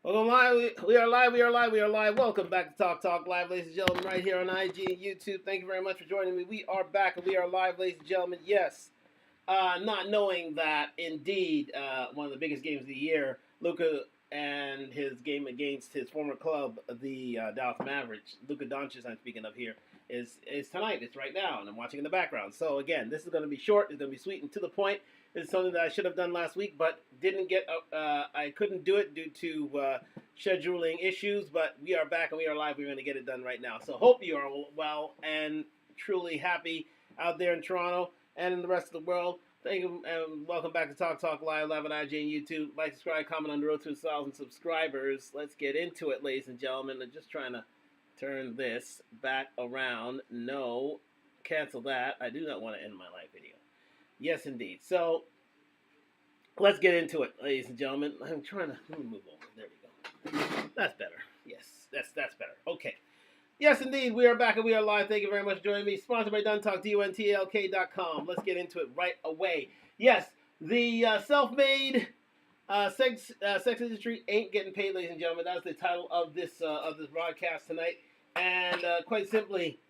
Welcome live. We are live. We are live. We are live. Welcome back to Talk Live, ladies and gentlemen, right here on IG and YouTube. Thank you very much for joining me. We are back and we are live, ladies and gentlemen. Yes, not knowing that indeed one of the biggest games of the year, Luka and his game against his former club, the Dallas Mavericks, Luka Doncic, I'm speaking of here, is tonight. It's right now, and I'm watching in the background. So again, this is going to be short. It's going to be sweet and to the point. It's something that I should have done last week, but didn't get. I couldn't do it due to scheduling issues. But we are back and we are live. We're going to get it done right now. So hope you are well and truly happy out there in Toronto and in the rest of the world. Thank you and welcome back to Talk Live on IG and YouTube. Like, subscribe, comment on the road to 1,000 subscribers. Let's get into it, ladies and gentlemen. I'm just trying to turn this back around. No, cancel that. I do not want to end my live video. Yes, indeed. So let's get into it, ladies and gentlemen. I'm trying to let me move over. There we go. That's better. Yes, that's better. Okay. Yes, indeed. We are back and we are live. Thank you very much for joining me. Sponsored by Duntalk, DUNTLK.com. Let's get into it right away. Yes, the self-made sex industry ain't getting paid, ladies and gentlemen. That's the title of this broadcast tonight. And quite simply,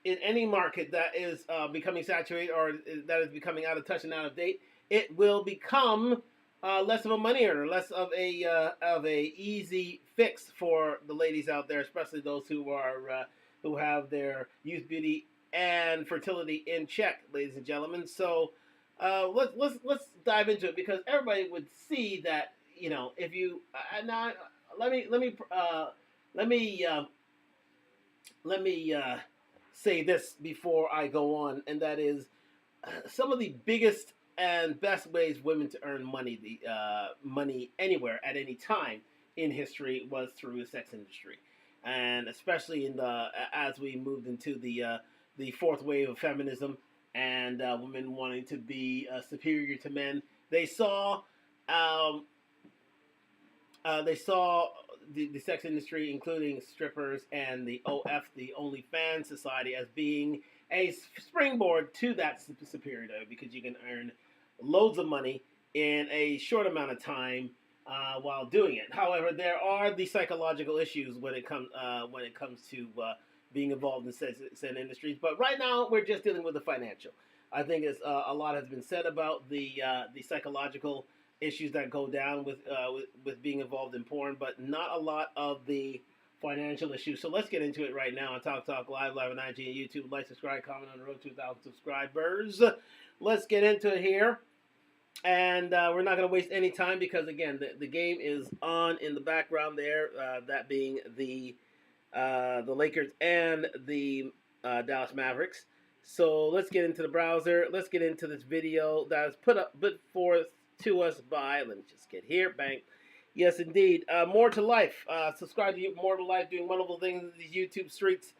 in any market that is becoming saturated or that is becoming out of touch and out of date, it will become less of a money earner, less of a easy fix for the ladies out there, especially those who have their youth, beauty, and fertility in check, ladies and gentlemen. So let's dive into it because everybody would see that if you now let me say this before I go on, and that is some of the biggest and best ways women to earn money, money anywhere at any time in history was through the sex industry, and especially as we moved into the fourth wave of feminism and women wanting to be superior to men, they saw the sex industry, including strippers and the the OnlyFans society, as being a springboard to that superiority because you can earn loads of money in a short amount of time while doing it. However, there are the psychological issues when it comes to being involved in said industries. But right now, we're just dealing with the financial. I think a lot has been said about the psychological issues that go down with being involved in porn, but not a lot of the financial issues. So let's get into it right now on Talk Live on IG and YouTube. Like, subscribe, comment on the road to 2,000 subscribers. Let's get into it here. And we're not going to waste any time because, again, the game is on in the background there, that being the Lakers and the Dallas Mavericks. So let's get into the browser. Let's get into this video that is put forth to us by, let me just get here, bang. Yes, indeed. More to Life. Subscribe to More to Life, doing wonderful things in these YouTube streets.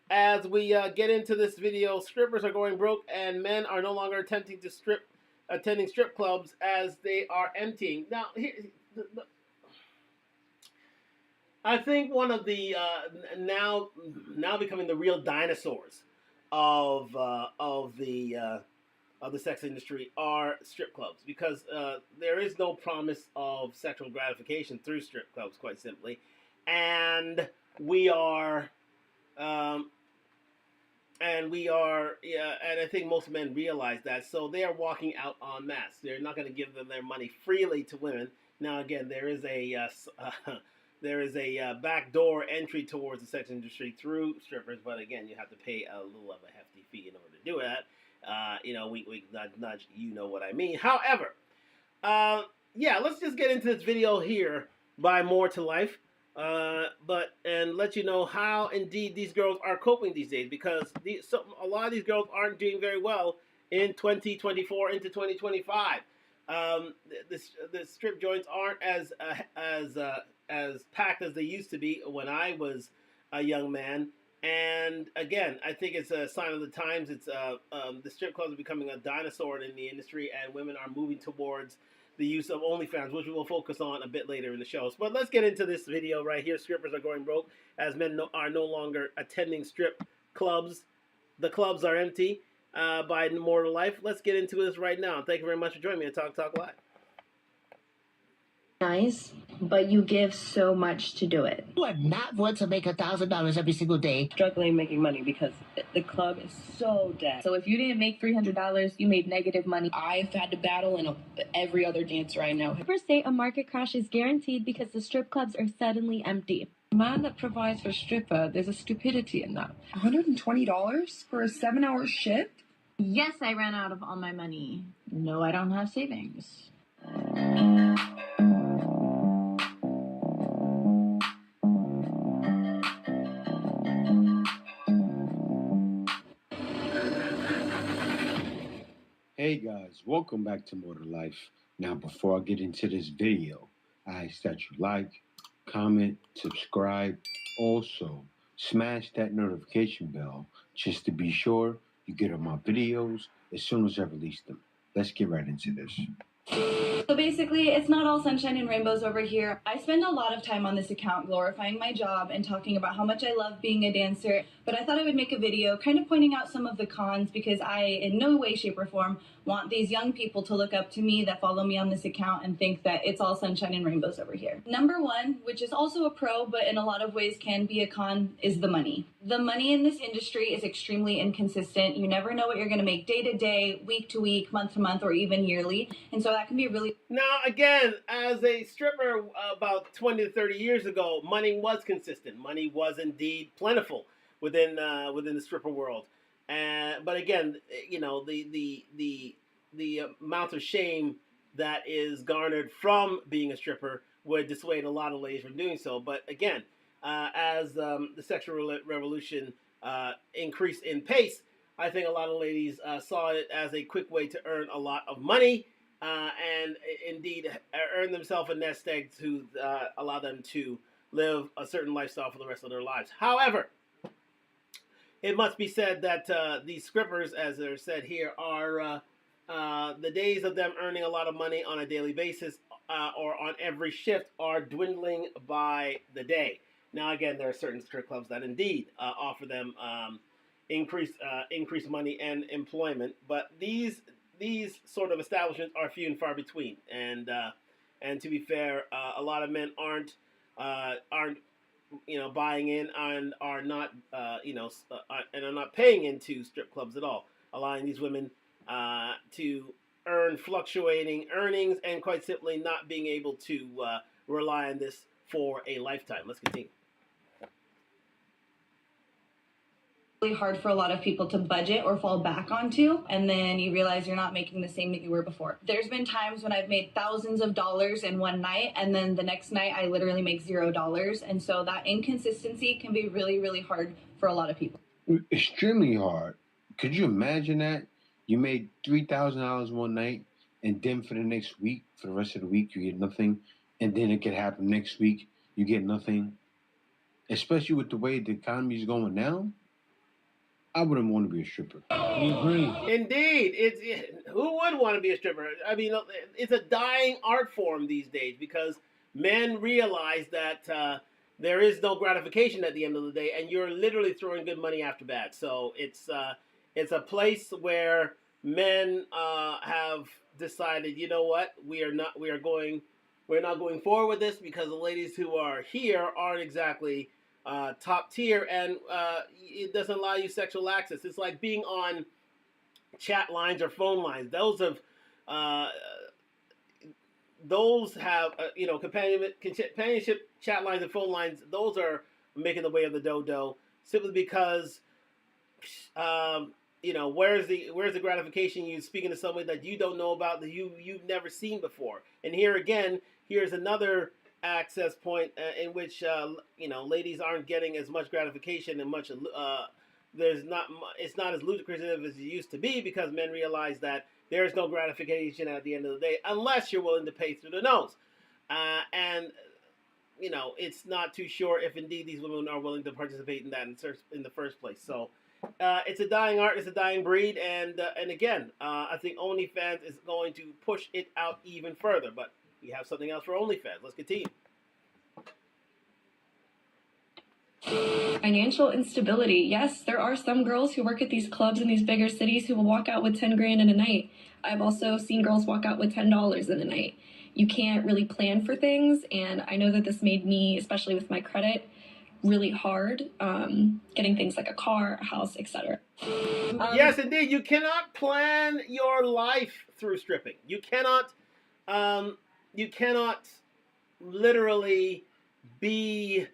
As we get into this video, strippers are going broke and men are no longer attending strip clubs as they are emptying. Now, I think one of the now becoming the real dinosaurs of the sex industry are strip clubs because there is no promise of sexual gratification through strip clubs, quite simply, and we are. And I think most men realize that, so they are walking out en masse. They're not going to give them their money freely to women. Now, again, there is a backdoor entry towards the sex industry through strippers, but again, you have to pay a little of a hefty fee in order to do that. We nudge, you know what I mean. However, let's just get into this video here by More to Life. And let you know how indeed these girls are coping these days, because a lot of these girls aren't doing very well in 2024 into 2025. The strip joints aren't as packed as they used to be when I was a young man. And again, I think it's a sign of the times. It's the strip clubs are becoming a dinosaur in the industry, and women are moving towards the use of OnlyFans, which we will focus on a bit later in the show. But let's get into this video right here. Strippers are going broke as men are no longer attending strip clubs. The clubs are empty by More to Life. Let's get into this right now. Thank you very much for joining me on Talk Live. Nice, but you give so much to do it. You are not want to make $1,000 every single day. Struggling making money because the club is so dead. So if you didn't make $300, you made negative money. I've had to battle in every other dancer I know. Experts say a market crash is guaranteed because the strip clubs are suddenly empty. The man that provides for a stripper, there's a stupidity in that. $120 for a 7-hour shift? Yes, I ran out of all my money. No, I don't have savings. Hey guys, welcome back to More to Life. Now before I get into this video, I ask that you like, comment, subscribe. Also, smash that notification bell just to be sure you get on my videos as soon as I release them. Let's get right into this. So basically, it's not all sunshine and rainbows over here. I spend a lot of time on this account glorifying my job and talking about how much I love being a dancer, but I thought I would make a video kind of pointing out some of the cons because I, in no way, shape, or form, want these young people to look up to me that follow me on this account and think that it's all sunshine and rainbows over here. Number one, which is also a pro, but in a lot of ways can be a con, is the money. The money in this industry is extremely inconsistent. You never know what you're going to make day to day, week to week, month to month, or even yearly. And so that can be really... Now, again, as a stripper about 20 to 30 years ago, money was consistent. Money was indeed plentiful within the stripper world. But again, you know, the amount of shame that is garnered from being a stripper would dissuade a lot of ladies from doing so. But again, as the sexual revolution increased in pace, I think a lot of ladies saw it as a quick way to earn a lot of money and indeed earn themselves a nest egg to allow them to live a certain lifestyle for the rest of their lives. However, it must be said that these strippers, as they're said here, are the days of them earning a lot of money on a daily basis or on every shift are dwindling by the day. Now, again, there are certain strip clubs that indeed offer them increased money and employment, but these sort of establishments are few and far between. And to be fair, a lot of men aren't buying in and are not and are not paying into strip clubs at all, allowing these women to earn fluctuating earnings and quite simply not being able to rely on this for a lifetime. Let's continue. Really hard for a lot of people to budget or fall back onto, and then you realize you're not making the same that you were before. There's been times when I've made thousands of dollars in one night, and then the next night I literally make $0, and so that inconsistency can be really, really hard for a lot of people. Extremely hard. Could you imagine that? You made $3,000 one night, and then for the next week, for the rest of the week, you get nothing, and then it could happen next week, you get nothing. Especially with the way the economy is going now, I wouldn't want to be a stripper. You agree? Indeed. Who would want to be a stripper? I mean, it's a dying art form these days because men realize that there is no gratification at the end of the day, and you're literally throwing good money after bad. So it's a place where men have decided, you know what, we're not going forward with this because the ladies who are here aren't exactly top tier, and it doesn't allow you sexual access. It's like being on chat lines or phone lines. Those have companionship chat lines and phone lines. Those are making the way of the dodo simply because where's the gratification? You speaking to someone that you don't know about, that you've never seen before. And here's another access point in which ladies aren't getting as much gratification and much it's not as lucrative as it used to be because men realize that there's no gratification at the end of the day unless you're willing to pay through the nose, and it's not too sure if indeed these women are willing to participate in that in the first place. So it's a dying art, it's a dying breed, and again, I think OnlyFans is going to push it out even further, but we have something else for OnlyFans. Let's continue. Financial instability. Yes, there are some girls who work at these clubs in these bigger cities who will walk out with 10 grand in a night. I've also seen girls walk out with $10 in a night. you can't really plan for things. And I know that this made me, especially with my credit, really hard, getting things like a car, a house, etc. Yes, indeed. You cannot plan your life through stripping. You cannot. You cannot literally be.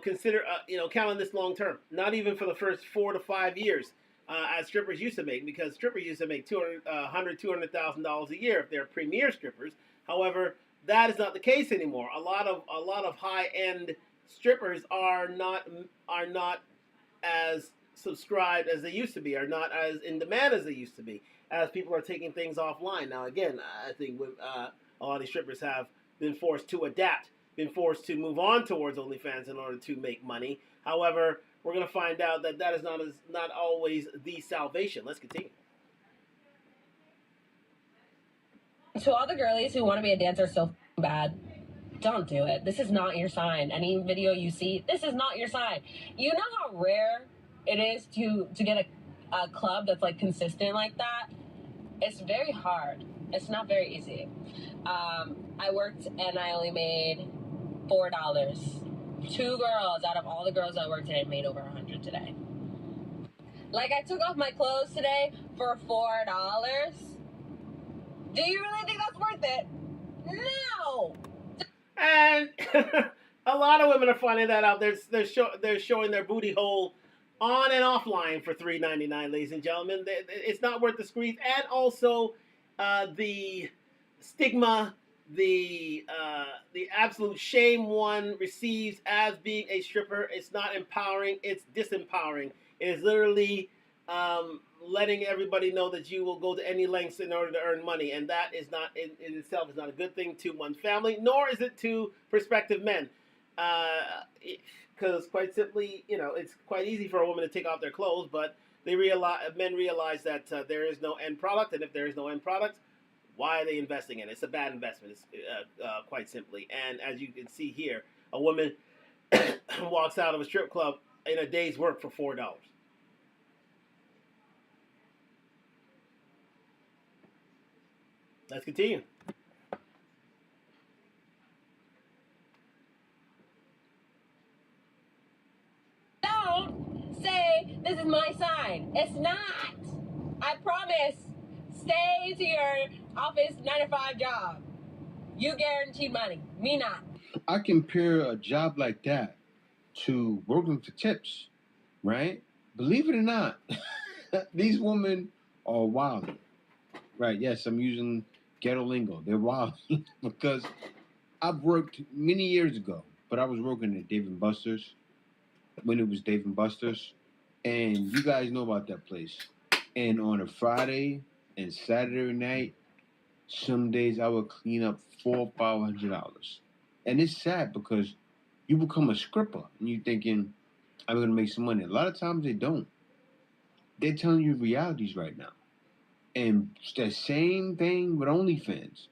Consider. Count on this long term. Not even for the first 4 to 5 years, as strippers used to make, because strippers used to make $200,000 a year if they're premier strippers. However, that is not the case anymore. A lot of high end strippers are not as subscribed as they used to be, are not as in demand as they used to be, as people are taking things offline. Now, again, I think a lot of these strippers have been forced to adapt, been forced to move on towards OnlyFans in order to make money. However, we're going to find out that that is not always the salvation. Let's continue. To all the girlies who want to be a dancer so bad, don't do it. This is not your sign. Any video you see, this is not your sign. You know how rare it is to get a club that's like consistent like that? It's very hard. It's not very easy. I worked and I only made $4. 2 girls out of all the girls I worked today made over 100 today. Like, I took off my clothes today for $4. Do you really think that's worth it? No! And a lot of women are finding that out. They're showing their booty hole on and offline for $3.99, ladies and gentlemen. It's not worth the squeeze. And also the stigma, the absolute shame one receives as being a stripper. It's not empowering. It's disempowering. It is literally letting everybody know that you will go to any lengths in order to earn money, and that is not in itself is not a good thing to one's family, nor is it to prospective men. Because quite simply, it's quite easy for a woman to take off their clothes, but men realize that there is no end product, and if there is no end product, why are they investing in it? It's a bad investment, quite simply. And as you can see here, a woman walks out of a strip club in a day's work for $4. Let's continue. Don't say this is my sign. It's not. I promise. Stay to your office 9 to 5 job. You guaranteed money. Me not. I compare a job like that to working for tips, right? Believe it or not, these women are wild. Right, yes, I'm using ghetto lingo. They're wild because I've worked many years ago, but I was working at Dave & Buster's when it was Dave & Buster's, and you guys know about that place. And on a Friday and Saturday night, some days I would clean up $400-500, and it's sad because you become a scripper and you're thinking, I'm gonna make some money. A lot of times they don't. They're telling you realities right now. And it's the same thing with OnlyFans.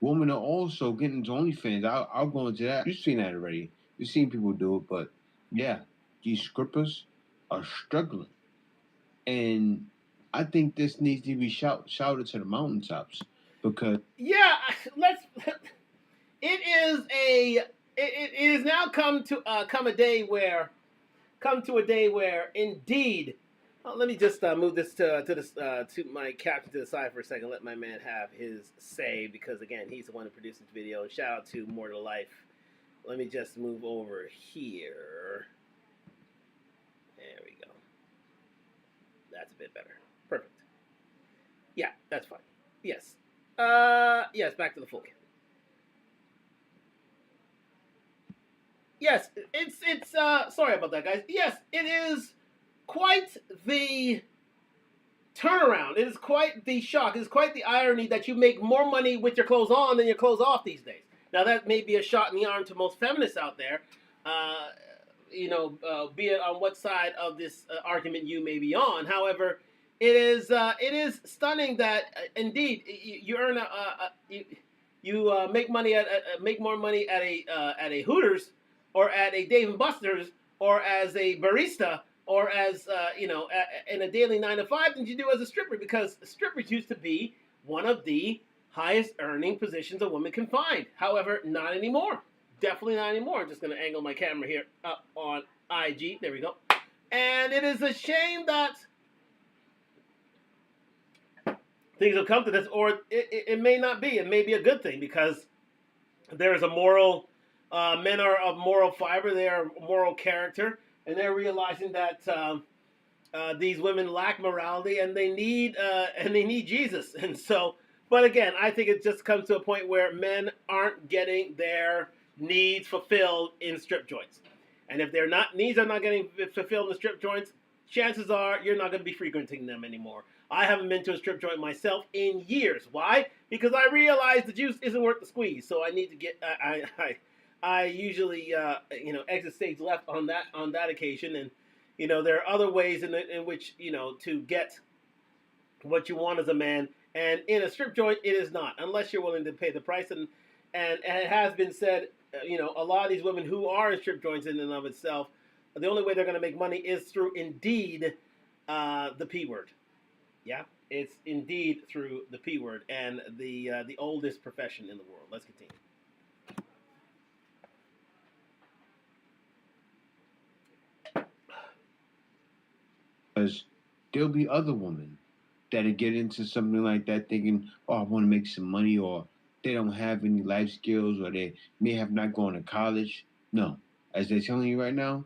Women are also getting into OnlyFans. I'll go into that. You've seen that already. You've seen people do it, but yeah, these scrippers are struggling. And I think this needs to be shouted to the mountaintops because it is now come to a day where indeed. Let me just move this to my caption to the side for a second. Let my man have his say because again he's the one who produced this video. And shout out to More to Life. Let me just move over here. There we go. That's a bit better. Perfect. Yeah, that's fine. Yes. Yes. Back to the full cam. Yes, it's sorry about that, guys. Yes, it is quite the turnaround. It is quite the shock. It is quite the irony that you make more money with your clothes on than your clothes off these days. Now, that may be a shot in the arm to most feminists out there, be it on what side of this argument you may be on. However, it is stunning that indeed you earn you make more money at a Hooters or at a Dave & Buster's or as a barista or as in a daily 9 to 5 than you do as a stripper, because strippers used to be one of the highest earning positions a woman can find. However, not anymore. Definitely not anymore. I'm just going to angle my camera here up on IG. There we go. And it is a shame that things have come to this, or it may not be. It may be a good thing because there is a moral, men are of moral fiber, they are moral character, and they're realizing that these women lack morality and they need Jesus. And so, but again, I think it just comes to a point where men aren't getting their needs fulfilled in strip joints. And if their needs are not getting fulfilled in the strip joints, chances are you're not going to be frequenting them anymore. I haven't been to a strip joint myself in years. Why? Because I realize the juice isn't worth the squeeze. So I need to get. I usually exit stage left on that occasion, and there are other ways in which to get what you want as a man. And in a strip joint, it is not, unless you're willing to pay the price. And it has been said, a lot of these women who are in strip joints in and of itself, the only way they're going to make money is through Indeed, the P word. Yeah, it's Indeed through the P word and the oldest profession in the world. Let's continue. Because there'll be other women that'll get into something like that thinking, oh, I want to make some money, or they don't have any life skills, or they may have not gone to college. No, as they're telling you right now,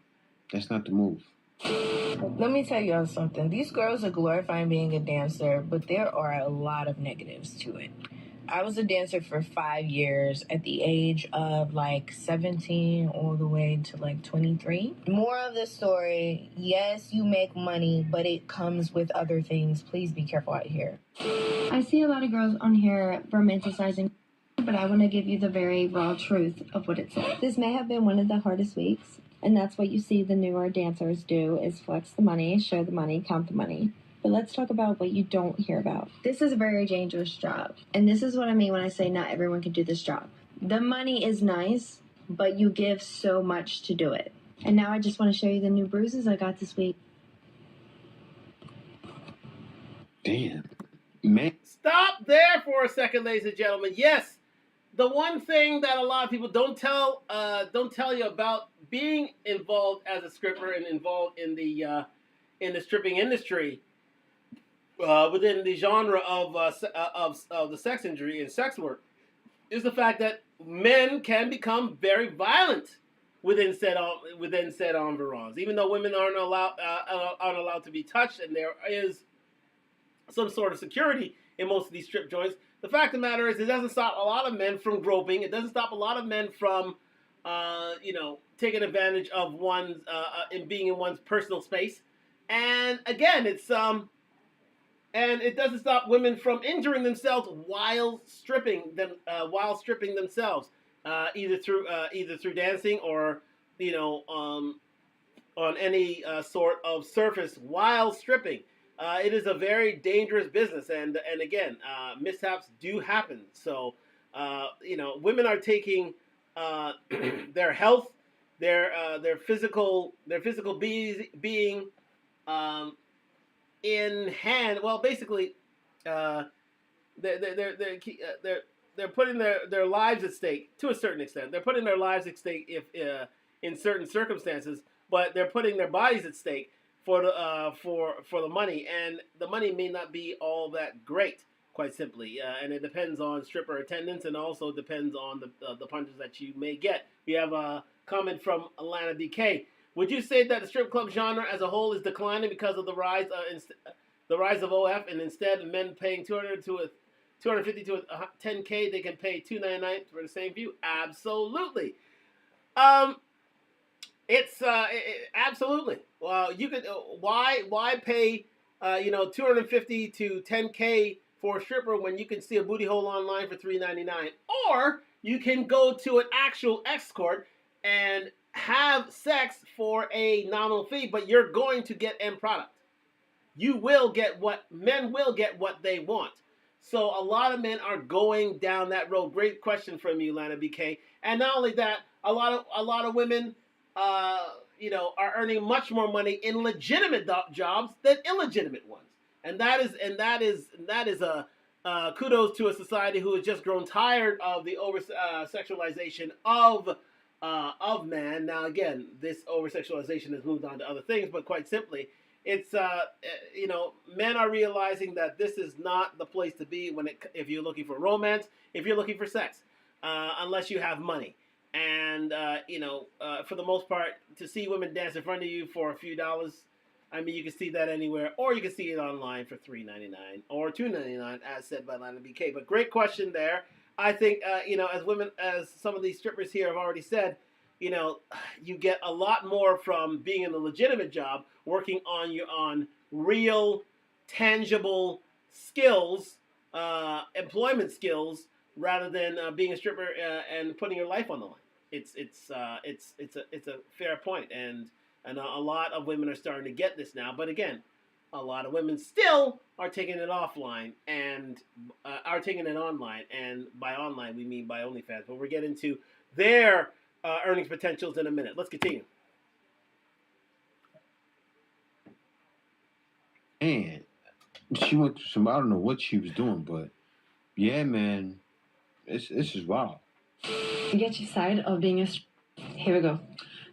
that's not the move. Let me tell y'all something. These girls are glorifying being a dancer, but there are a lot of negatives to it. I was a dancer for 5 years at the age of 17 all the way to 23. Moral of the story, yes, you make money, but it comes with other things. Please be careful out here. I see a lot of girls on here romanticizing, but I want to give you the very raw truth of what it says. This may have been one of the hardest weeks, and that's what you see the newer dancers do, is flex the money, show the money, count the money. But let's talk about what you don't hear about. This is a very dangerous job. And this is what I mean when I say not everyone can do this job. The money is nice, but you give so much to do it. And now I just want to show you the new bruises I got this week. Damn. Man. Stop there for a second, ladies and gentlemen. Yes, the one thing that a lot of people don't tell you about being involved as a stripper and involved in the stripping industry, within the genre of the sex industry and sex work, is the fact that men can become very violent within said environs. Even though women aren't allowed to be touched, and there is some sort of security in most of these strip joints, the fact of the matter is it doesn't stop a lot of men from groping. It doesn't stop a lot of men from taking advantage of one's in being in one's personal space. And again, and it doesn't stop women from injuring themselves while stripping themselves, either through dancing or on any sort of surface while stripping. It is a very dangerous business, and again, mishaps do happen. So women are taking their health, their physical being in hand. Well, basically, they're putting their lives at stake to a certain extent. They're putting their lives at stake if in certain circumstances, but they're putting their bodies at stake for the money, and the money may not be all that great, quite simply, and it depends on stripper attendance, and also depends on the punches that you may get. We have a comment from Atlanta DK. Would you say that the strip club genre as a whole is declining because of the rise of OF, and instead of men paying $250 to $10K, they can pay $299 for the same view? Absolutely. It's absolutely. Well, you could why pay $250 to $10K for a stripper when you can see a booty hole online for $3.99, or you can go to an actual escort and have sex for a nominal fee, but you're going to get end product. Men will get what they want. So a lot of men are going down that road. Great question from you, Lana BK. And not only that, a lot of women are earning much more money in legitimate jobs than illegitimate ones. And that is kudos to a society who has just grown tired of the over sexualization of man. Now, again, this over sexualization has moved on to other things, but quite simply, it's men are realizing that this is not the place to be if you're looking for romance, if you're looking for sex, unless you have money. And for the most part, to see women dance in front of you for a few dollars, I mean, you can see that anywhere, or you can see it online for $3.99 or $2.99, as said by Lana BK. But great question there. I think as some of these strippers here have already said, you get a lot more from being in a legitimate job, working on real, tangible skills, employment skills, rather than being a stripper and putting your life on the line. It's a fair point, and a lot of women are starting to get this now. But again, a lot of women still are taking it offline and are taking it online. And by online, we mean by OnlyFans. But we're getting to their earnings potentials in a minute. Let's continue. And she went through some, I don't know what she was doing, but yeah, man, this is wild. Get your side of being a. Here we go.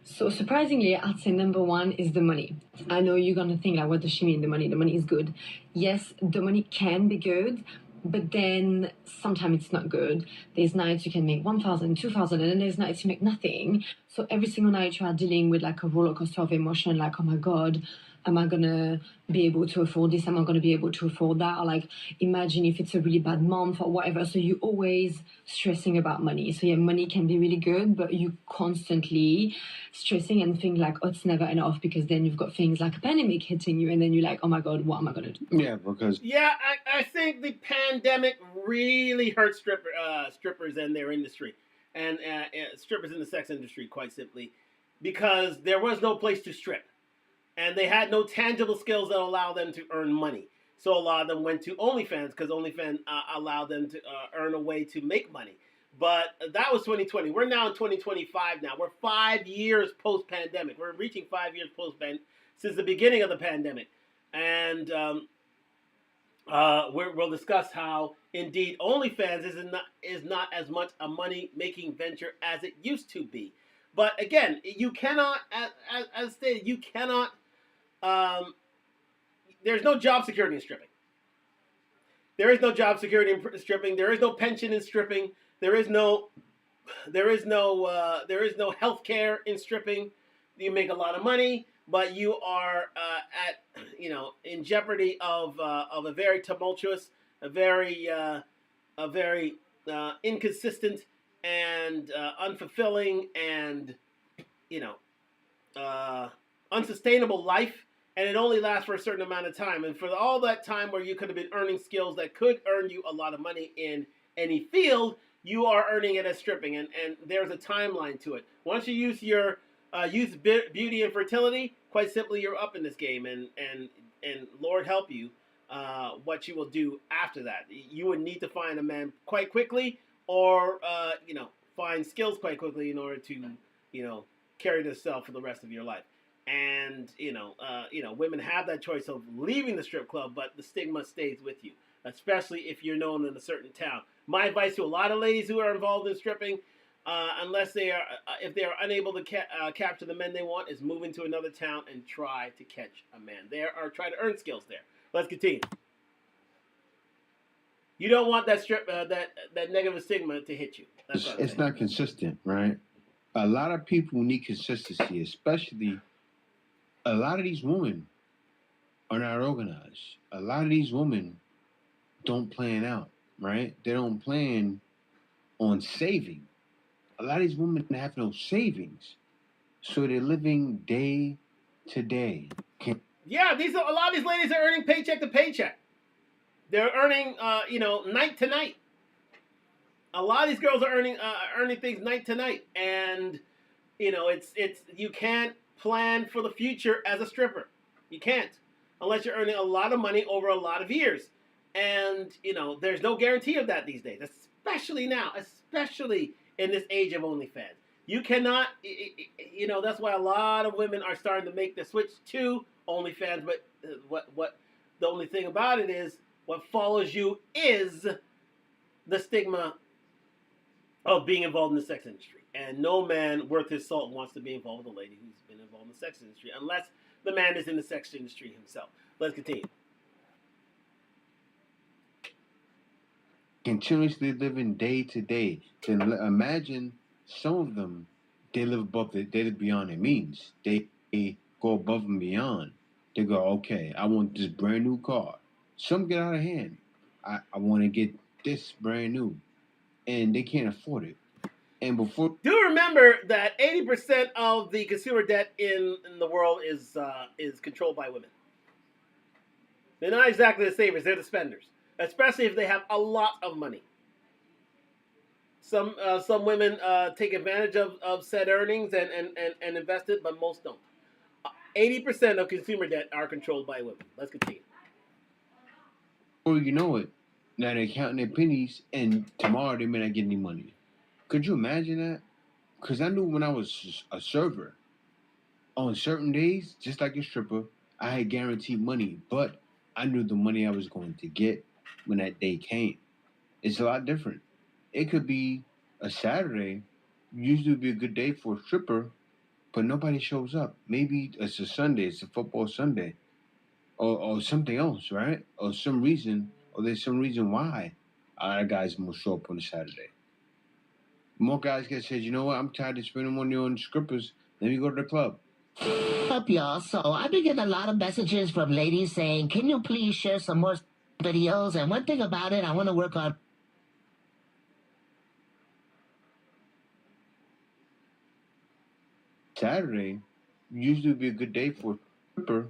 So surprisingly, I'd say number one is the money. I know you're gonna think like, what does she mean? The money? The money is good. Yes, the money can be good, but then sometimes it's not good. There's nights you can make 1,000, 2,000, and then there's nights you make nothing. So every single night you are dealing with like a roller coaster of emotion, like, oh my God, am I gonna be able to afford this? Am I gonna be able to afford that? Or like, imagine if it's a really bad month or whatever. So you're always stressing about money. So yeah, money can be really good, but you constantly stressing and think like, oh, it's never enough, because then you've got things like a pandemic hitting you, and then you're like, oh my God, what am I gonna do? Yeah, because I think the pandemic really hurt strippers and their industry, and strippers in the sex industry, quite simply, because there was no place to strip. And they had no tangible skills that allow them to earn money. So a lot of them went to OnlyFans because OnlyFans allowed them to earn a way to make money. But that was 2020. We're now in 2025 now. We're 5 years post-pandemic. We're reaching 5 years post-pandemic since the beginning of the pandemic. And we'll discuss how, indeed, OnlyFans is not as much a money-making venture as it used to be. But again, you cannot, as stated, you cannot... there's no job security in stripping. There is no job security in stripping. There is no pension in stripping. There is no health care in stripping. You make a lot of money, but you are in jeopardy of a very tumultuous, a very inconsistent and unfulfilling and unsustainable life. And it only lasts for a certain amount of time. And for all that time where you could have been earning skills that could earn you a lot of money in any field, you are earning it as stripping. And there's a timeline to it. Once you use your youth, beauty, and fertility, quite simply, you're up in this game. And Lord help you what you will do after that. You would need to find a man quite quickly, or find skills quite quickly in order to carry this self for the rest of your life. And women have that choice of leaving the strip club, but the stigma stays with you, especially if you're known in a certain town. My advice to a lot of ladies who are involved in stripping, if they are unable to capture the men they want, is move into another town and try to catch a man there, or try to earn skills there. Let's continue. You don't want that that negative stigma to hit you. It's not consistent, right? A lot of people need consistency, especially. A lot of these women are not organized. A lot of these women don't plan out, right? They don't plan on saving. A lot of these women have no savings. So they're living day to day. Yeah, a lot of these ladies are earning paycheck to paycheck. They're earning, night to night. A lot of these girls are earning things night to night. And, it's you can't plan for the future as a stripper. You can't, unless you're earning a lot of money over a lot of years. And, there's no guarantee of that these days, especially now, especially in this age of OnlyFans. You cannot, that's why a lot of women are starting to make the switch to OnlyFans. But what the only thing about it is What follows you is the stigma of being involved in the sex industry. And no man worth his salt wants to be involved with a lady who's been involved in the sex industry, unless the man is in the sex industry himself. Let's continue. Continuously living day to day. Then imagine some of them, they live they live beyond their means. They go above and beyond. They go, okay, I want this brand new car. Some get out of hand. I want to get this brand new, and they can't afford it. And before, do remember that 80% of the consumer debt in the world is controlled by women. They're not exactly the savers; they're the spenders, especially if they have a lot of money. Some women take advantage of said earnings and invest it, but most don't. 80% of consumer debt are controlled by women. Let's continue. before you know it, now they're counting their pennies, and tomorrow they may not get any money. Could you imagine that? Because I knew when I was a server, on certain days, just like a stripper, I had guaranteed money, but I knew the money I was going to get when that day came. It's a lot different. It could be a Saturday, usually would be a good day for a stripper, but nobody shows up. Maybe it's a Sunday, it's a football Sunday, or something else, right? Or there's some reason why a lot of guys will show up on a Saturday. More guys get said, you know what, I'm tired of spending money on strippers. Let me go to the club. Up, y'all. So I've been getting a lot of messages from ladies saying, can you please share some more videos? And one thing about it, I want to work on. Saturday usually would be a good day for a stripper,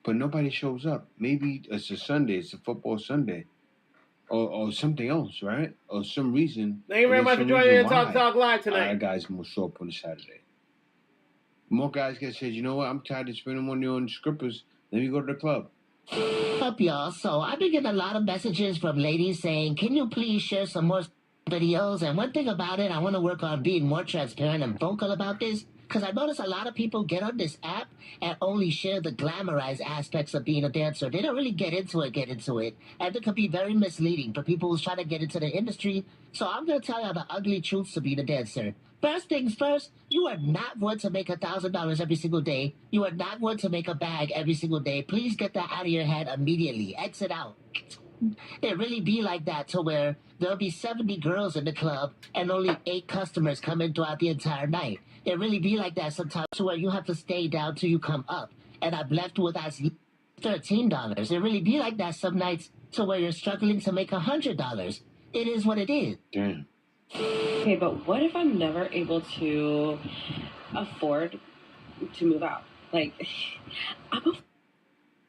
but nobody shows up. Maybe it's a Sunday, it's a football Sunday, or something else, right? Or some reason. Thank you very much for joining me on Talk Talk Live tonight. A lot of guys will show up on a Saturday. More guys get said, you know what, I'm tired of spending money on strippers. Let me go to the club. Up, y'all. So I've been getting a lot of messages from ladies saying, can you please share some more videos? And one thing about it, I want to work on being more transparent and vocal about this. Because I notice a lot of people get on this app and only share the glamorized aspects of being a dancer. They don't really get into it. And it can be very misleading for people who's trying to get into the industry. So I'm going to tell you the ugly truths to being a dancer. First things first, you are not going to make $1,000 every single day. You are not going to make a bag every single day. Please get that out of your head immediately. Exit out. It really be like that to where there'll be 70 girls in the club and only 8 customers come in throughout the entire night. It really be like that sometimes to where you have to stay down till you come up. And I'm left with as $13. It really be like that some nights to where you're struggling to make $100. It is what it is. Damn. Okay, but what if I'm never able to afford to move out? Like,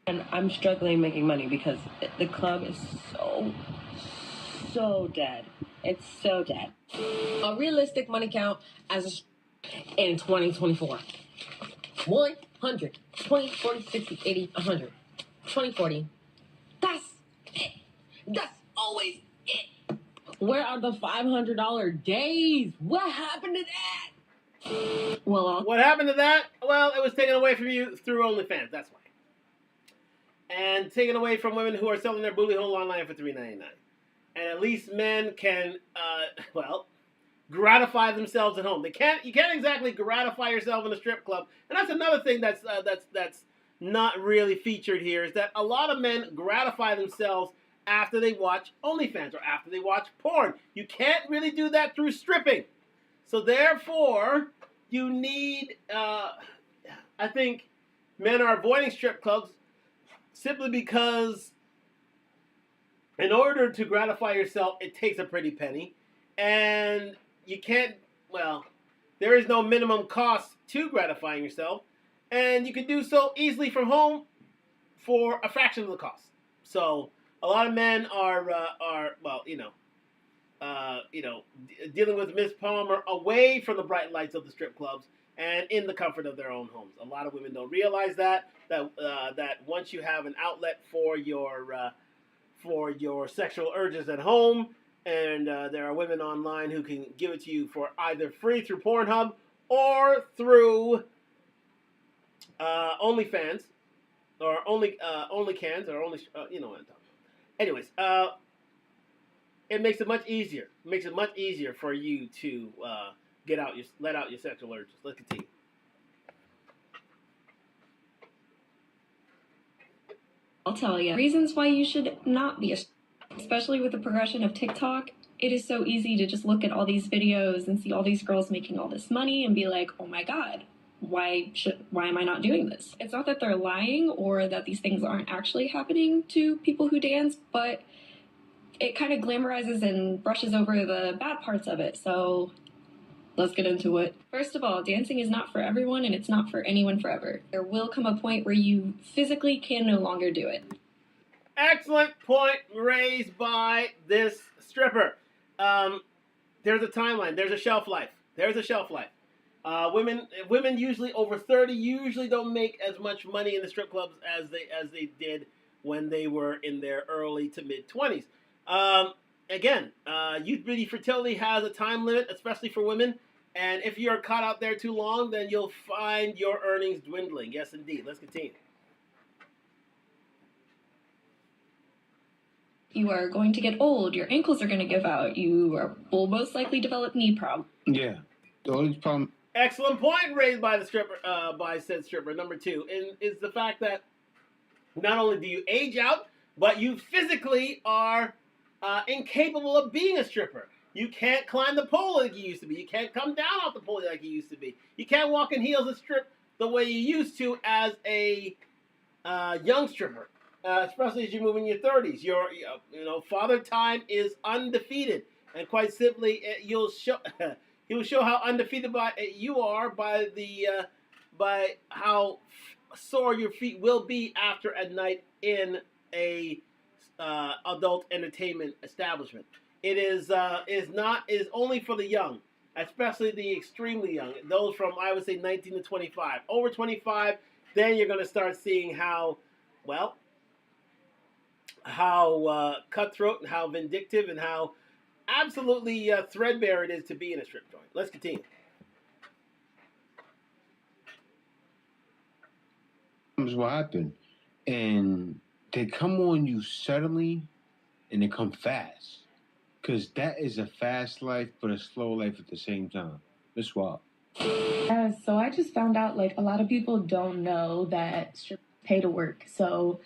I'm struggling making money because the club is so dead. It's so dead. A realistic money count as in 2024. 100, 20, 40, 60, 80, 100. 20, 40. That's always it. Where are the $500 days? What happened to that? Well, what happened to that? Well, it was taken away from you through OnlyFans. That's why. And taken away from women who are selling their booty hole online for $3.99. And at least men can, gratify themselves at home. You can't exactly gratify yourself in a strip club. And that's another thing that's not really featured here is that a lot of men gratify themselves after they watch OnlyFans or after they watch porn. You can't really do that through stripping. So therefore, you need, I think men are avoiding strip clubs simply because in order to gratify yourself, it takes a pretty penny. And you can't, there is no minimum cost to gratifying yourself. And you can do so easily from home for a fraction of the cost. So a lot of men are dealing with Miss Palmer away from the bright lights of the strip clubs and in the comfort of their own homes. A lot of women don't realize that once you have an outlet for your sexual urges at home, and there are women online who can give it to you for either free through Pornhub or through OnlyFans or OnlyCans or you know what I'm talking about. Anyways, it makes it much easier. It makes it much easier for you to let out your sexual urges. Let's continue. I'll tell you reasons why you should not be a, especially with the progression of TikTok. It is so easy to just look at all these videos and see all these girls making all this money and be like, oh my God, why am I not doing this? It's not that they're lying or that these things aren't actually happening to people who dance, but it kind of glamorizes and brushes over the bad parts of it. So let's get into it. First of all, dancing is not for everyone and it's not for anyone forever. There will come a point where you physically can no longer do it. Excellent point raised by this stripper. There's a timeline. There's a shelf life. Women usually over 30 usually don't make as much money in the strip clubs as they did when they were in their early to mid 20s. Again, youth beauty fertility has a time limit, especially for women. And if you're caught out there too long, then you'll find your earnings dwindling. Yes, indeed. Let's continue. You are going to get old. Your ankles are going to give out. Will most likely develop knee problems. Yeah. The only problem. Excellent point raised by the stripper, by said stripper. Number 2 is the fact that not only do you age out, but you physically are incapable of being a stripper. You can't climb the pole like you used to be. You can't come down off the pole like you used to be. You can't walk in heels and strip the way you used to as a young stripper, especially as you move in your 30s. Father time is undefeated, and quite simply, he'll show how undefeated you are by how sore your feet will be after a night in a adult entertainment establishment. It is only for the young, especially the extremely young. Those from, I would say, 19 to 25. Over 25, then you're going to start seeing how cutthroat and how vindictive and how absolutely threadbare it is to be in a strip joint. Let's continue. What happened, and they come on you suddenly, and they come fast. Because that is a fast life, but a slow life at the same time. It's wild. So I just found out, a lot of people don't know that strippers pay to work. So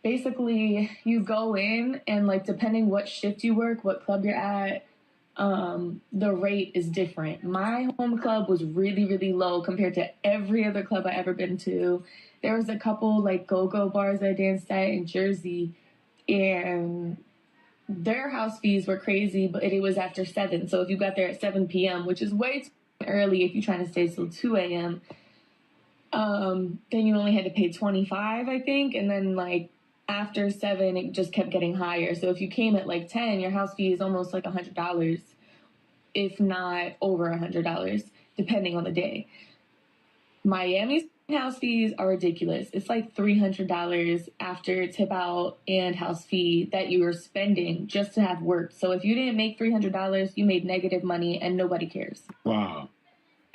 basically, you go in, and, depending what shift you work, what club you're at, the rate is different. My home club was really, really low compared to every other club I ever been to. There was a couple, go-go bars I danced at in Jersey, and their house fees were crazy, but it was after 7. So if you got there at 7 p.m., which is way too early if you're trying to stay till 2 a.m., then you only had to pay $25, I think. And then, after 7, it just kept getting higher. So if you came at, 10, your house fee is almost $100, if not over $100, depending on the day. Miami's house fees are ridiculous. It's $300 after tip out and house fee that you were spending just to have worked. So if you didn't make $300, you made negative money and nobody cares. Wow.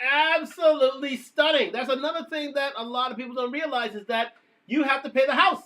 Absolutely stunning. That's another thing that a lot of people don't realize is that you have to pay the house.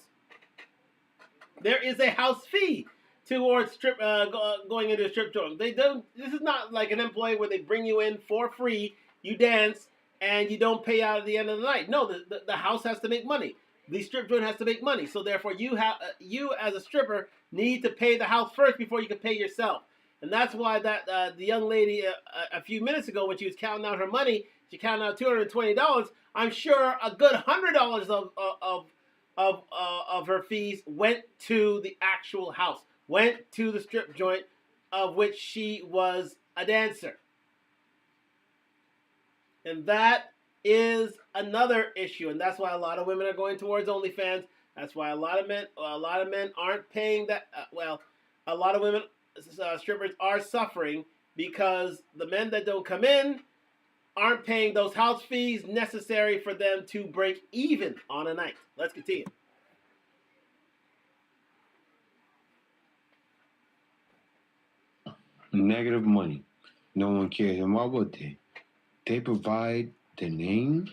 There is a house fee towards going into a strip joint. They don't. This is not like an employee where they bring you in for free, you dance, and you don't pay out at the end of the night. No, the house has to make money. The strip joint has to make money. So therefore, you as a stripper need to pay the house first before you can pay yourself. And that's why the young lady a few minutes ago, when she was counting out her money, she counted out $220. I'm sure a good $100 of her fees went to the actual house, went to the strip joint of which she was a dancer. And that is another issue, and that's why a lot of women are going towards OnlyFans. That's why a lot of men aren't paying that. A lot of women strippers are suffering because the men that don't come in aren't paying those house fees necessary for them to break even on a night. Let's continue. Negative money. No one cares. And why would they? They provide the name,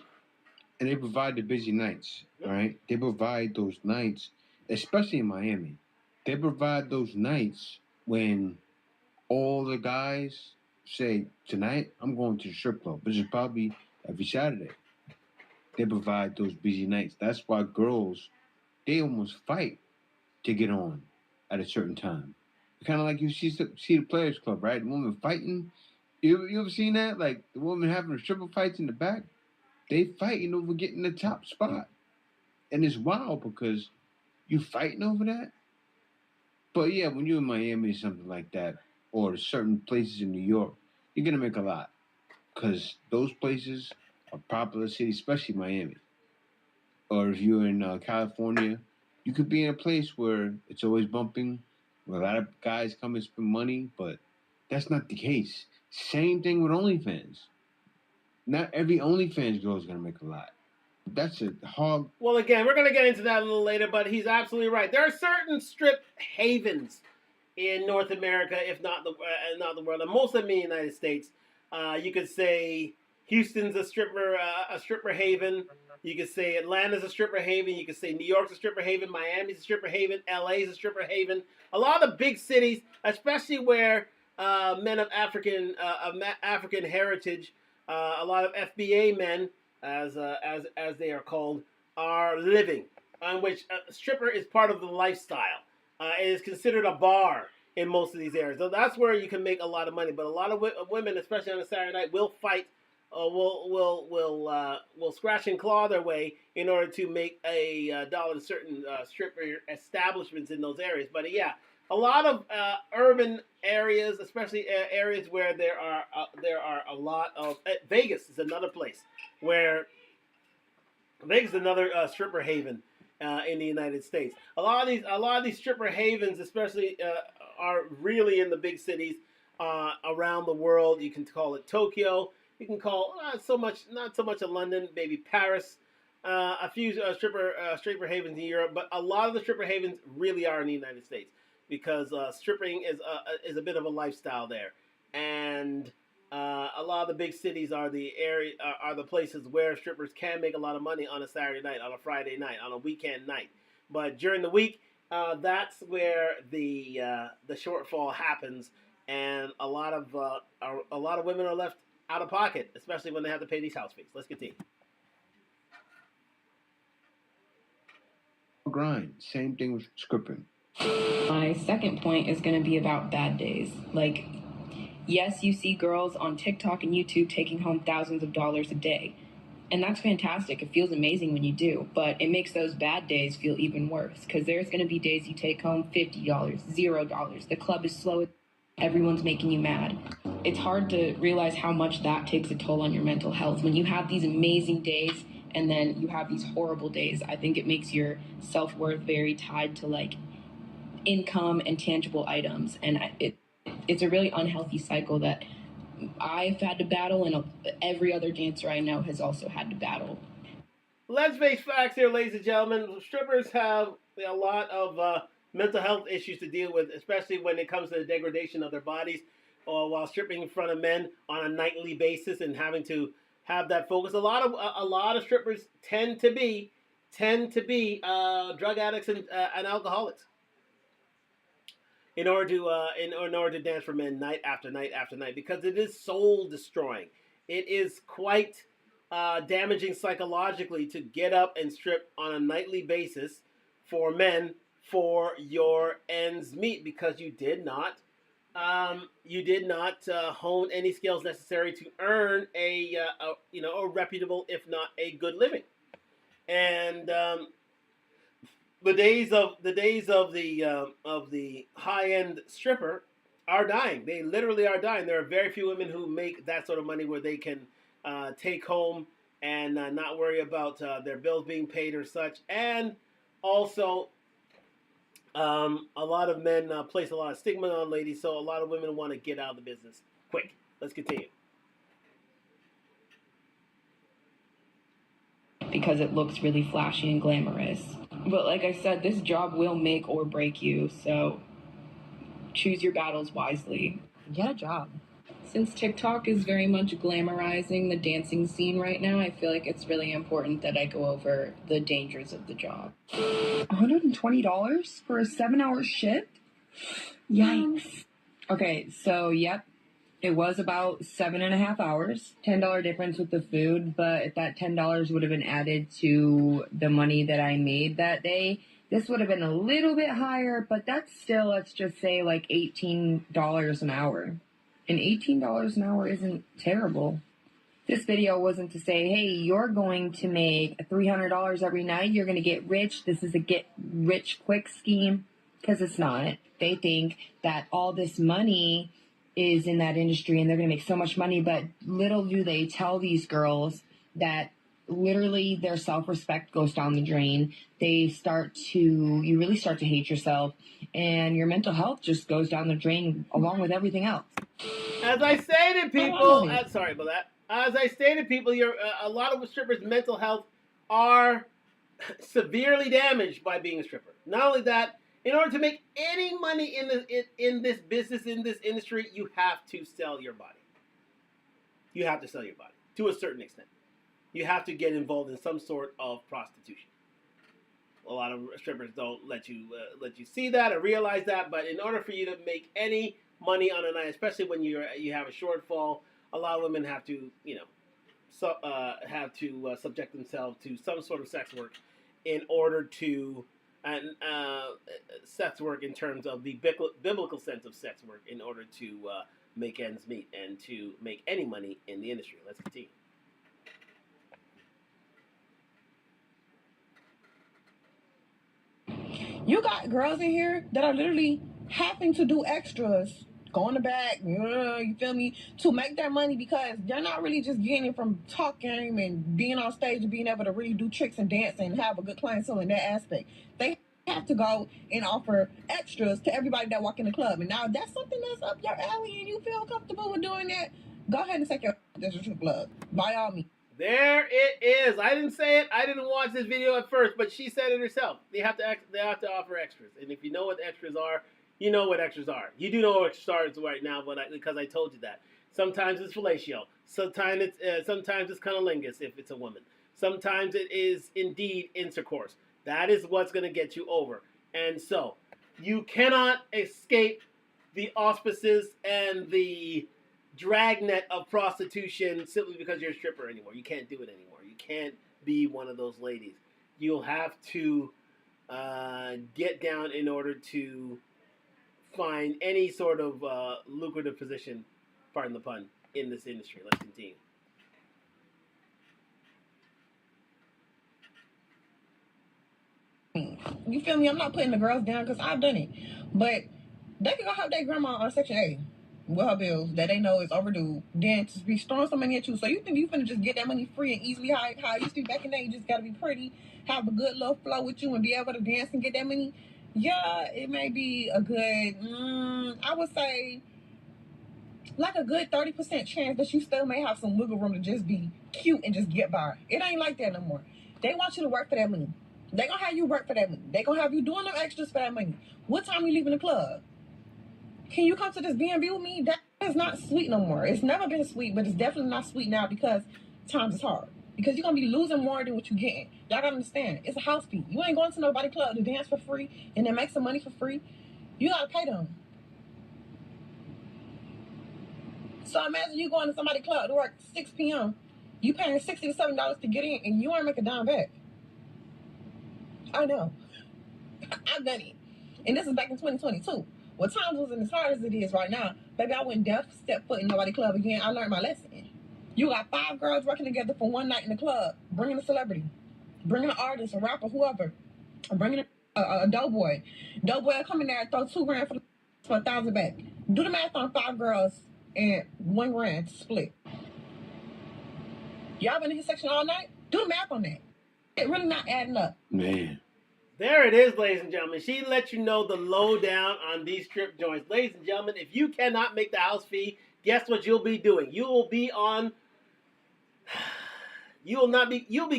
and they provide the busy nights, right? They provide those nights, especially in Miami. They provide those nights when all the guys say, tonight I'm going to the strip club, which is probably every Saturday. They provide those busy nights. That's why girls, they almost fight to get on at a certain time. Kind of like you see the Players Club, right? The woman fighting. You ever seen that? Like the woman having the stripper fights in the back. They fighting over getting the top spot. And it's wild because you fighting over that. But yeah, when you're in Miami or something like that, or certain places in New York, you're gonna make a lot. Because those places are popular cities, especially Miami. Or if you're in California, you could be in a place where it's always bumping, where a lot of guys come and spend money, but that's not the case. Same thing with OnlyFans. Not every OnlyFans girl is going to make a lot. That's a hog. Well, again, we're going to get into that a little later, but he's absolutely right. There are certain strip havens in North America, if not the world, and most of them in the United States. You could say Houston's a stripper haven. You could say Atlanta's a stripper haven. You could say New York's a stripper haven. Miami's a stripper haven. LA's a stripper haven. A lot of the big cities, especially where men of African heritage, a lot of FBA men, as they are called, are living, on which a stripper is part of the lifestyle. It is considered a bar in most of these areas. So that's where you can make a lot of money. But a lot of women, especially on a Saturday night, will fight, will scratch and claw their way in order to make a dollar to certain stripper establishments in those areas. But yeah, a lot of urban areas, especially areas where there are a lot of Vegas is another place where Vegas is another stripper haven in the United States. A lot of these stripper havens, especially, are really in the big cities around the world. You can call it Tokyo. You can call not so much of London, maybe Paris. A few stripper havens in Europe, but a lot of the stripper havens really are in the United States because stripping is a bit of a lifestyle there, and a lot of the big cities are the places where strippers can make a lot of money on a Saturday night, on a Friday night, on a weekend night. But during the week, that's where the shortfall happens, and a lot of women are left out of pocket, especially when they have to pay these house fees. Let's continue. Grind. Same thing with scripting. My second point is going to be about bad days. Like, yes, you see girls on TikTok and YouTube taking home thousands of dollars a day. And that's fantastic. It feels amazing when you do. But it makes those bad days feel even worse. Because there's going to be days you take home $50, $0. The club is slow. Everyone's making you mad. It's hard to realize how much that takes a toll on your mental health. When you have these amazing days and then you have these horrible days, I think it makes your self-worth very tied to, like, income and tangible items. And it's a really unhealthy cycle that I've had to battle, and every other dancer I know has also had to battle. Let's face facts here, ladies and gentlemen. Strippers have a lot of mental health issues to deal with, especially when it comes to the degradation of their bodies while stripping in front of men on a nightly basis and having to have that focus. A lot of strippers tend to be drug addicts and alcoholics. In order to dance for men night after night after night, because it is soul destroying. It is quite damaging psychologically to get up and strip on a nightly basis for men for your ends meet, because you did not hone any skills necessary to earn a reputable, if not a good living. And the days of the high end stripper are dying. They literally are dying. There are very few women who make that sort of money where they can take home and not worry about their bills being paid or such. And also, a lot of men place a lot of stigma on ladies, so a lot of women want to get out of the business quick. Let's continue. Because it looks really flashy and glamorous. But like I said, this job will make or break you, so choose your battles wisely. Get a job. Since TikTok is very much glamorizing the dancing scene right now, I feel like it's really important that I go over the dangers of the job. $120 for a 7-hour shift? Yikes. Okay, so yep, it was about 7.5 hours. $10 difference with the food, but if that $10 would have been added to the money that I made that day, this would have been a little bit higher, but that's still, let's just say, like $18 an hour. And $18 an hour isn't terrible. This video wasn't to say, hey, you're going to make $300 every night. You're going to get rich. This is a get rich quick scheme. Because it's not. They think that all this money is in that industry and they're going to make so much money. But little do they tell these girls that literally their self-respect goes down the drain. You really start to hate yourself. And your mental health just goes down the drain along with everything else. As I stated, people, sorry about that. As I stated, people, a lot of strippers' mental health are severely damaged by being a stripper. Not only that, in order to make any money in this business, in this industry, you have to sell your body. You have to sell your body to a certain extent. You have to get involved in some sort of prostitution. A lot of strippers don't let you see that or realize that, but in order for you to make any money on a night, especially when you have a shortfall, a lot of women have to subject themselves to some sort of sex work in order to sex work in terms of the biblical sense of sex work in order to make ends meet and to make any money in the industry. Let's continue. You got girls in here that are literally having to do extras, go in the back, you feel me, to make their money because they're not really just getting it from talking and being on stage and being able to really do tricks and dance and have a good clientele in that aspect. They have to go and offer extras to everybody that walk in the club. And now if that's something that's up your alley and you feel comfortable with doing that, go ahead and take your to the club. By all means. There it is. I didn't say it. I didn't watch this video at first, but she said it herself. They have to offer extras, and if you know what extras are, you know what extras are. You do know what extras are right now, because I told you that. Sometimes it's fellatio. Sometimes it's cunnilingus if it's a woman. Sometimes it is indeed intercourse. That is what's going to get you over. And so you cannot escape the auspices and the dragnet of prostitution simply because you're a stripper anymore. You can't do it anymore. You can't be one of those ladies. You'll have to get down in order to find any sort of lucrative position, pardon the pun, in this industry. Let's continue. You feel me? I'm not putting the girls down because I've done it. But they can go help their grandma on Section 8 with her bills that they know is overdue. Then to be throwing some money at you. So you think you finna just get that money free and easily how it used to be back in the day? You just gotta be pretty, have a good little flow with you and be able to dance and get that money? Yeah, it may be a good, I would say, like a good 30% chance that you still may have some wiggle room to just be cute and just get by. It ain't like that no more. They want you to work for that money. They gonna have you work for that money. They gonna have you doing them extras for that money. What time you leaving the club? Can you come to this B&B with me? That is not sweet no more. It's never been sweet, but it's definitely not sweet now because times is hard. Because you're gonna be losing more than what you're getting. Y'all gotta understand. It's a house fee. You ain't going to nobody club to dance for free and then make some money for free. You gotta pay them. So imagine you going to somebody's club to work 6 p.m. You paying $60 to $70 to get in and you ain't make a dime back. I know. I've done it. And this is back in 2022. Well, times wasn't as hard as it is right now. Baby, I wouldn't dare step foot in nobody club again. I learned my lesson. You got 5 girls working together for one night in the club, bringing a celebrity, bringing an artist, a rapper, whoever, bringing a doughboy. Doughboy will come in there and throw $2 grand for $1,000 back. Do the math on 5 girls and $1 grand to split. Y'all been in his section all night? Do the math on that. It really not adding up. Man. There it is, ladies and gentlemen. She let you know the lowdown on these strip joints. Ladies and gentlemen, if you cannot make the house fee, guess what you'll be doing? You'll be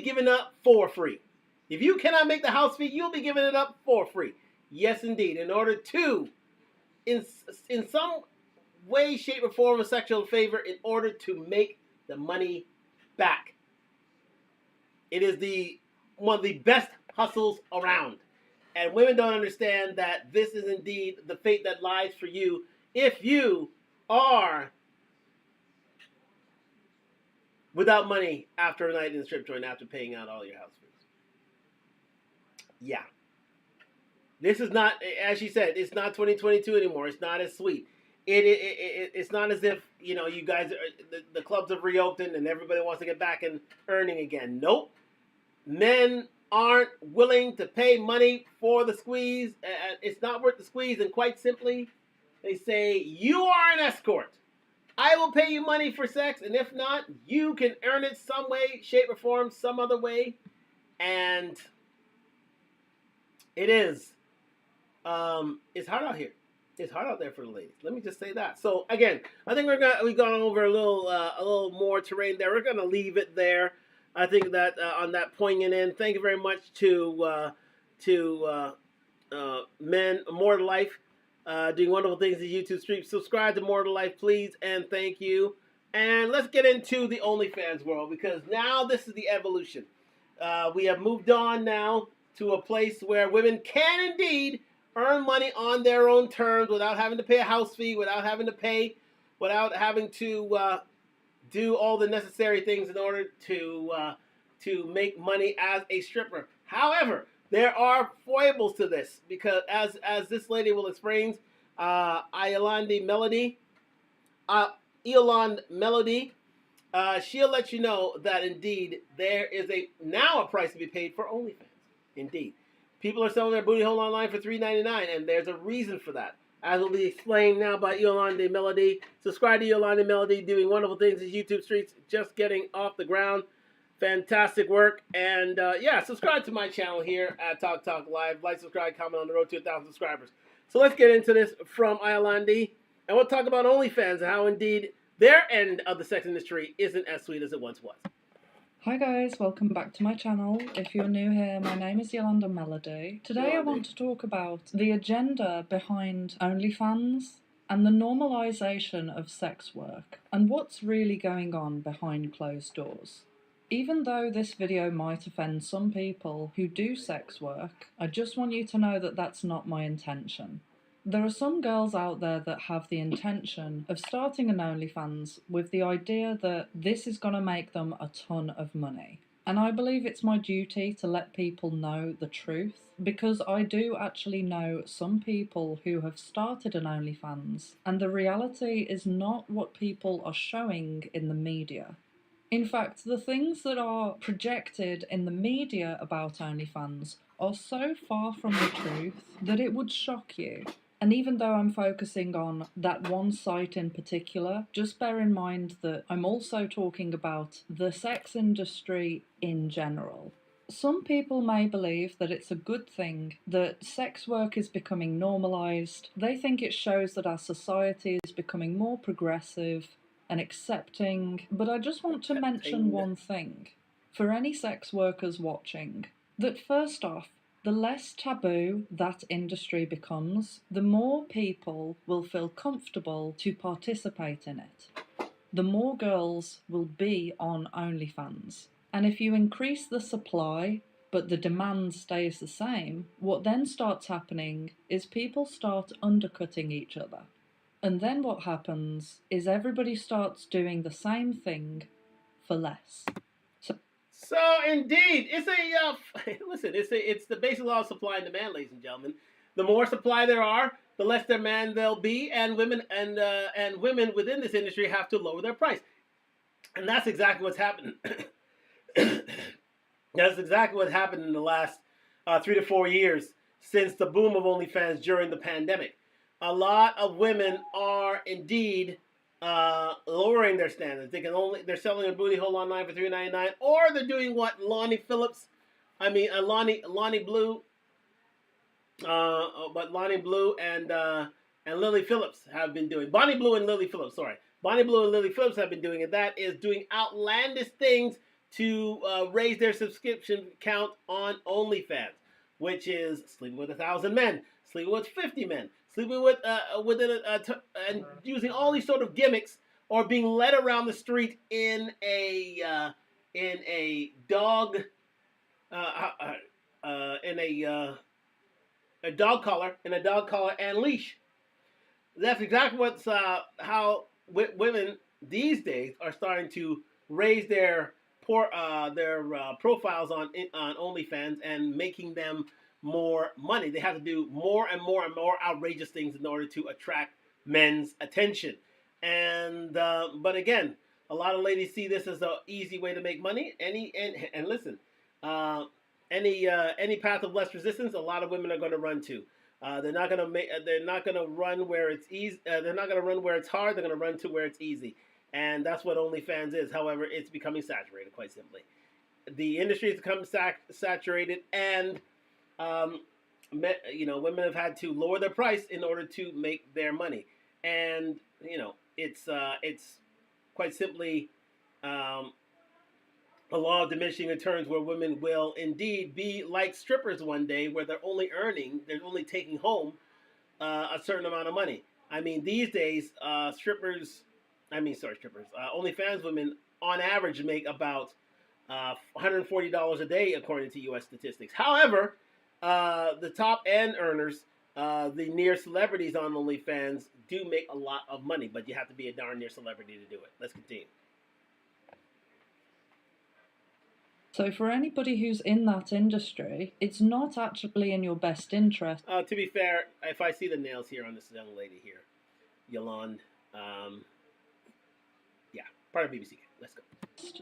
giving up for free. If you cannot make the house fee, you'll be giving it up for free. Yes, indeed. In order to, in some way, shape, or form a sexual favor in order to make the money back. It is one of the best hustles around. And women don't understand that this is indeed the fate that lies for you if you are without money after a night in the strip joint after paying out all your house fees. Yeah. This is not, as she said, it's not 2022 anymore. It's not as sweet. It's not as if, you know, you guys, the clubs have reopened and everybody wants to get back and earning again. Nope. Men aren't willing to pay money for the squeeze. It's not worth the squeeze. And quite simply, they say, you are an escort. I will pay you money for sex. And if not, you can earn it some way, shape, or form, some other way. And it is. It's hard out here. It's hard out there for the ladies. Let me just say that. So again, I think we've gone over a little more terrain there. We're gonna leave it there. I think that on that poignant end. Thank you very much to Men More to Life, doing wonderful things in YouTube stream. Subscribe to More to Life, please, and thank you. And let's get into the OnlyFans world, because now this is the evolution. We have moved on now to a place where women can indeed earn money on their own terms without having to pay a house fee, without having to do all the necessary things in order to make money as a stripper. However, there are foibles to this, because as this lady will explain, Yolande Melody, she'll let you know that indeed there is now a price to be paid for OnlyFans. Indeed. People are selling their booty hole online for $3.99, and there's a reason for that. As will be explained now by Yolande Melody. Subscribe to Yolande Melody, doing wonderful things in YouTube streets, just getting off the ground. Fantastic work. And subscribe to my channel here at Talk Live. Like, subscribe, comment on the road to 1,000 subscribers. So let's get into this from Yolande, and we'll talk about OnlyFans and how indeed their end of the sex industry isn't as sweet as it once was. Hi guys, welcome back to my channel. If you're new here, my name is Yolanda Melody. Today I want to talk about the agenda behind OnlyFans and the normalisation of sex work and what's really going on behind closed doors. Even though this video might offend some people who do sex work, I just want you to know that that's not my intention. There are some girls out there that have the intention of starting an OnlyFans with the idea that this is going to make them a ton of money. And I believe it's my duty to let people know the truth, because I do actually know some people who have started an OnlyFans, and the reality is not what people are showing in the media. In fact, the things that are projected in the media about OnlyFans are so far from the truth that it would shock you. And even though I'm focusing on that one site in particular, just bear in mind that I'm also talking about the sex industry in general. Some people may believe that it's a good thing that sex work is becoming normalised. They think it shows that our society is becoming more progressive and accepting. But I just want to mention one thing for any sex workers watching, that first off, the less taboo that industry becomes, the more people will feel comfortable to participate in it. The more girls will be on OnlyFans. And if you increase the supply, but the demand stays the same, what then starts happening is people start undercutting each other. And then what happens is everybody starts doing the same thing for less. So indeed, it's it's the basic law of supply and demand, ladies and gentlemen. The more supply there are, the less demand there'll be, and women within this industry have to lower their price, and that's exactly what's happened. That's exactly what happened in the last 3 to 4 years since the boom of OnlyFans during the pandemic. A lot of women are indeed lowering their standards. They're selling their booty hole online for $3.99, or they're doing what Lonnie Blue, and Lily Phillips have been doing. Bonnie Blue and Lily Phillips have been doing, and that is doing outlandish things to raise their subscription count on OnlyFans, which is sleeping with 1,000 men, sleeping with 50 men, sleeping with and using all these sort of gimmicks, or being led around the street in a dog in a dog collar and leash. That's exactly what's how women these days are starting to raise their profiles on OnlyFans and making them more money. They have to do more and more and more outrageous things in order to attract men's attention. And but again, a lot of ladies see this as an easy way to make money. And listen, any path of less resistance, a lot of women are going to run to. They're not gonna run where it's easy. They're not gonna run where it's hard. They're gonna run to where it's easy, and that's what OnlyFans is. However, it's becoming saturated. Quite simply, the industry has become saturated, and women have had to lower their price in order to make their money, and it's quite simply a law of diminishing returns, where women will indeed be like strippers one day, where they're only taking home a certain amount of money. I mean, these days, OnlyFans women on average make about $140 a day, according to U.S. statistics. However, the top end earners, the near celebrities on OnlyFans, do make a lot of money, but you have to be a darn near celebrity to do it. Let's continue. So for anybody who's in that industry, it's not actually in your best interest. To be fair, if I see the nails here on this young lady here, Yolande, part of BBC. Let's go.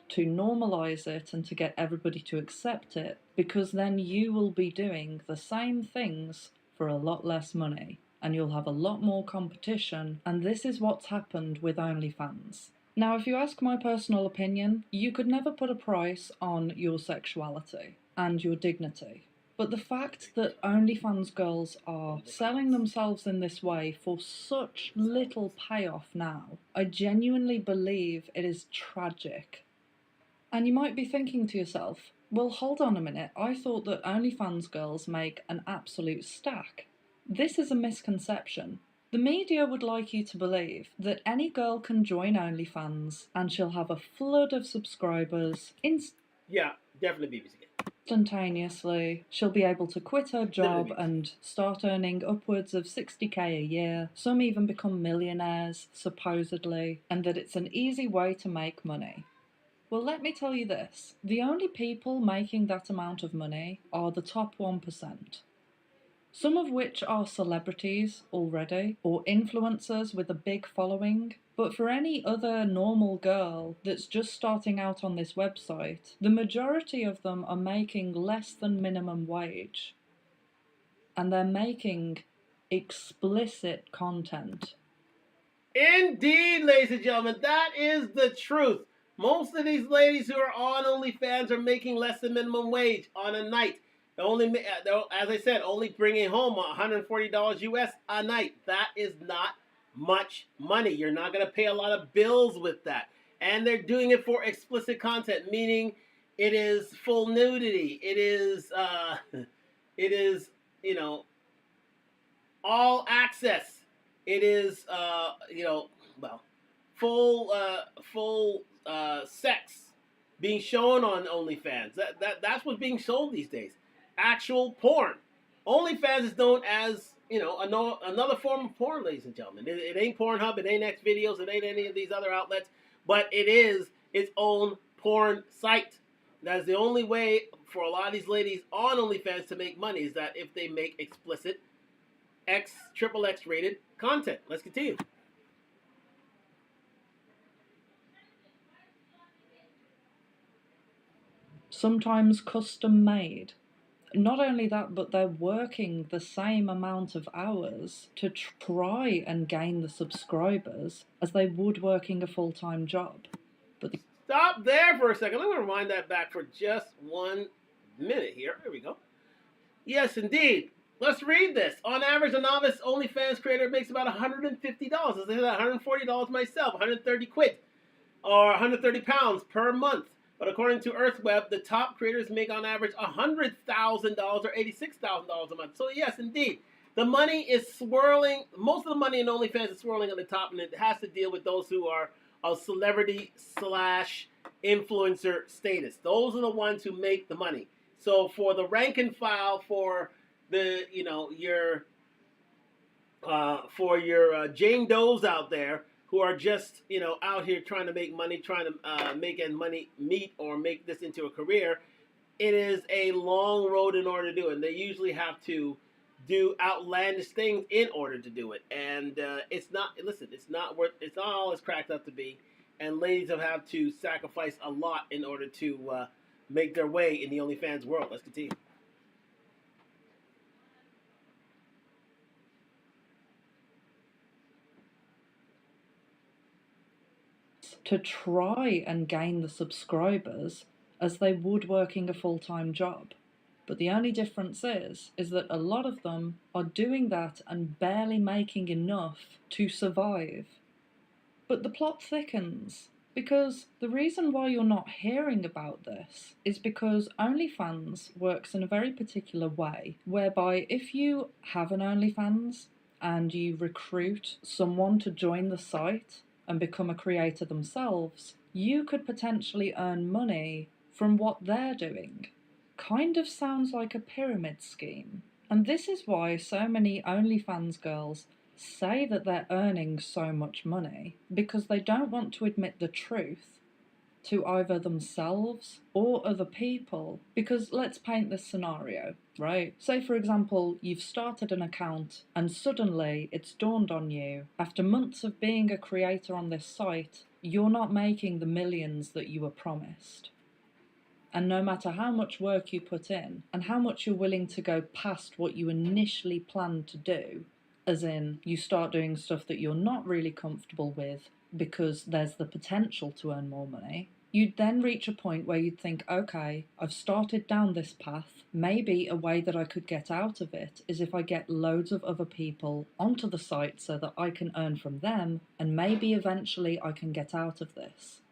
To normalize it and to get everybody to accept it, because then you will be doing the same things for a lot less money, and you'll have a lot more competition, and this is what's happened with OnlyFans. Now, if you ask my personal opinion, you could never put a price on your sexuality and your dignity. But the fact that OnlyFans girls are selling themselves in this way for such little payoff now, I genuinely believe it is tragic. And you might be thinking to yourself, well, hold on a minute, I thought that OnlyFans girls make an absolute stack. This is a misconception. The media would like you to believe that any girl can join OnlyFans and she'll have a flood of subscribers definitely BBC. Instantaneously. She'll be able to quit her job and start earning upwards of 60k a year. Some even become millionaires, supposedly, and that it's an easy way to make money. Well, let me tell you this. The only people making that amount of money are the top 1%. Some of which are celebrities already, or influencers with a big following. But for any other normal girl that's just starting out on this website, the majority of them are making less than minimum wage. And they're making explicit content. Indeed, ladies and gentlemen, that is the truth. Most of these ladies who are on OnlyFans are making less than minimum wage on a night. As I said, only bringing home $140 US a night. That is not much money. You're not going to pay a lot of bills with that. And they're doing it for explicit content, meaning it is full nudity. It is, all access. It is, full sex being shown on OnlyFans. That's what's being sold these days. Actual porn. OnlyFans is known as, another form of porn, ladies and gentlemen. It ain't Pornhub, it ain't X videos, it ain't any of these other outlets, but it is its own porn site. That is the only way for a lot of these ladies on OnlyFans to make money, is that if they make explicit XXX rated content. Let's continue. Sometimes custom made. Not only that, but they're working the same amount of hours to try and gain the subscribers as they would working a full-time job. Stop there for a second. Let me rewind that back for just 1 minute here. There we go. Yes, indeed. Let's read this. On average, a novice OnlyFans creator makes about $150. As I said, $140 myself, 130 quid, or 130 pounds per month. But according to EarthWeb, the top creators make on average $100,000 or $86,000 a month. So yes, indeed, The money is swirling. Most of the money in OnlyFans is swirling on the top, and it has to deal with those who are of celebrity slash influencer status. Those are the ones who make the money. So for the rank and file, for the for your Jane Does out there who are just out here trying to make money, trying to make ends money meet or make this into a career, it is a long road in order to do it. And they usually have to do outlandish things in order to do it. And it's not all it's cracked up to be. And ladies have had to sacrifice a lot in order to make their way in the OnlyFans world. Let's continue. To try and gain the subscribers as they would working a full-time job. But the only difference is that a lot of them are doing that and barely making enough to survive. But the plot thickens, because the reason why you're not hearing about this is because OnlyFans works in a very particular way, whereby if you have an OnlyFans and you recruit someone to join the site and become a creator themselves, you could potentially earn money from what they're doing. Kind of sounds like a pyramid scheme. And this is why so many OnlyFans girls say that they're earning so much money, because they don't want to admit the truth to either themselves or other people. Because let's paint this scenario, right? Say, for example, you've started an account and suddenly it's dawned on you, after months of being a creator on this site, you're not making the millions that you were promised. And no matter how much work you put in and how much you're willing to go past what you initially planned to do, as in you start doing stuff that you're not really comfortable with because there's the potential to earn more money, you'd then reach a point where you'd think, okay, I've started down this path. Maybe a way that I could get out of it is if I get loads of other people onto the site so that I can earn from them, and maybe eventually I can get out of this.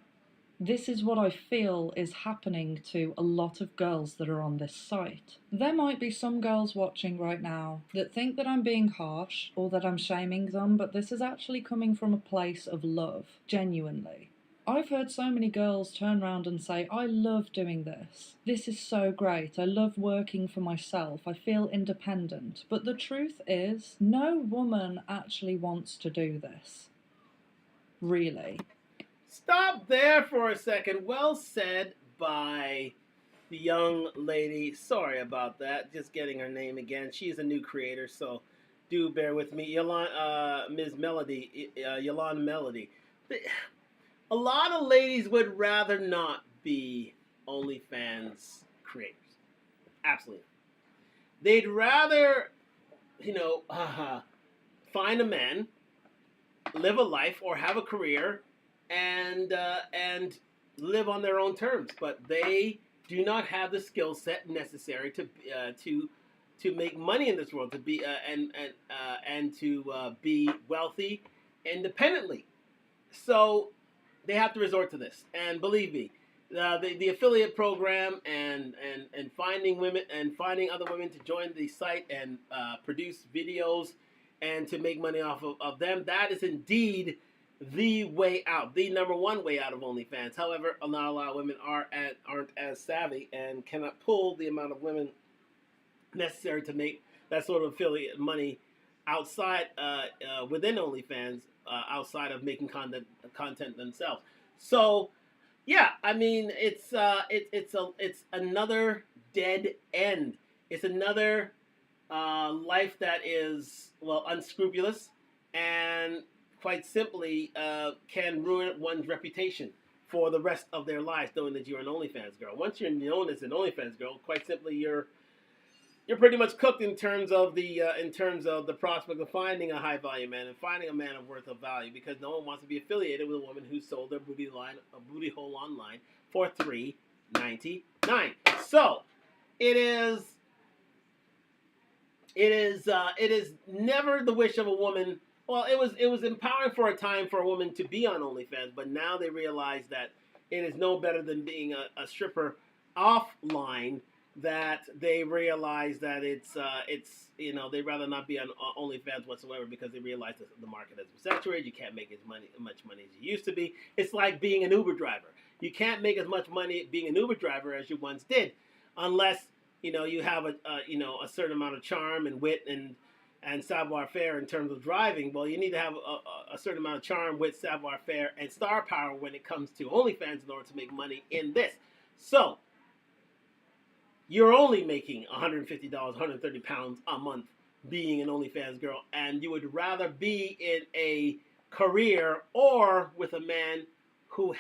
This is what I feel is happening to a lot of girls that are on this site. There might be some girls watching right now that think that I'm being harsh or that I'm shaming them, but this is actually coming from a place of love, genuinely. I've heard so many girls turn around and say, I love doing this. This is so great. I love working for myself. I feel independent. But the truth is, no woman actually wants to do this. Really. Stop there for a second. Well said by the young lady. Sorry about that. Just getting her name again. She's a new creator, so do bear with me. Ms. Melody, Yolanda Melody. A lot of ladies would rather not be OnlyFans creators. Absolutely. They'd rather, find a man, live a life, or have a career, and live on their own terms, but they do not have the skill set necessary to make money in this world, to be and to be wealthy independently. So they have to resort to this, and believe me, the affiliate program and finding women and finding other women to join the site and produce videos and to make money off of them, that is indeed the way out, the number one way out of OnlyFans. However, not a lot of women aren't as savvy and cannot pull the amount of women necessary to make that sort of affiliate money outside within OnlyFans, outside of making content themselves. So, yeah, I mean, it's another dead end. It's another life that is, well, unscrupulous and quite simply can ruin one's reputation for the rest of their lives, knowing that you're an OnlyFans girl. Once you're known as an OnlyFans girl, quite simply you're pretty much cooked in terms of the prospect of finding a high value man and finding a man of worth of value, because no one wants to be affiliated with a woman who sold their booty hole online for $3.99. So it is never the wish of a woman. Well, it was empowering for a time for a woman to be on OnlyFans, but now they realize that it is no better than being a stripper offline, that they realize that it's they'd rather not be on OnlyFans whatsoever because they realize that the market has been saturated. You can't make much money as you used to be. It's like being an Uber driver. You can't make as much money being an Uber driver as you once did, unless you have a certain amount of charm and wit and savoir faire in terms of driving. Well, you need to have a certain amount of charm, wit, savoir faire, and star power when it comes to OnlyFans in order to make money in this. So you're only making $150, 130 pounds a month being an OnlyFans girl, and you would rather be in a career or with a man who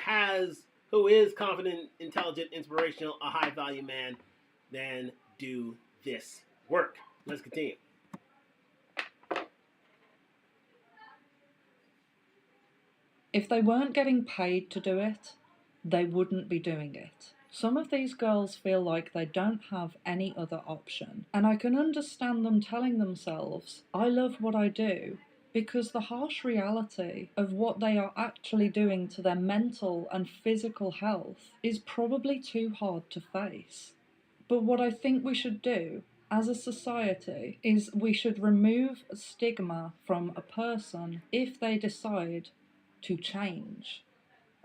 is confident, intelligent, inspirational, a high value man than do this work. Let's continue. If they weren't getting paid to do it, they wouldn't be doing it. Some of these girls feel like they don't have any other option, and I can understand them telling themselves, I love what I do, because the harsh reality of what they are actually doing to their mental and physical health is probably too hard to face. But what I think we should do as a society is we should remove stigma from a person if they decide to change.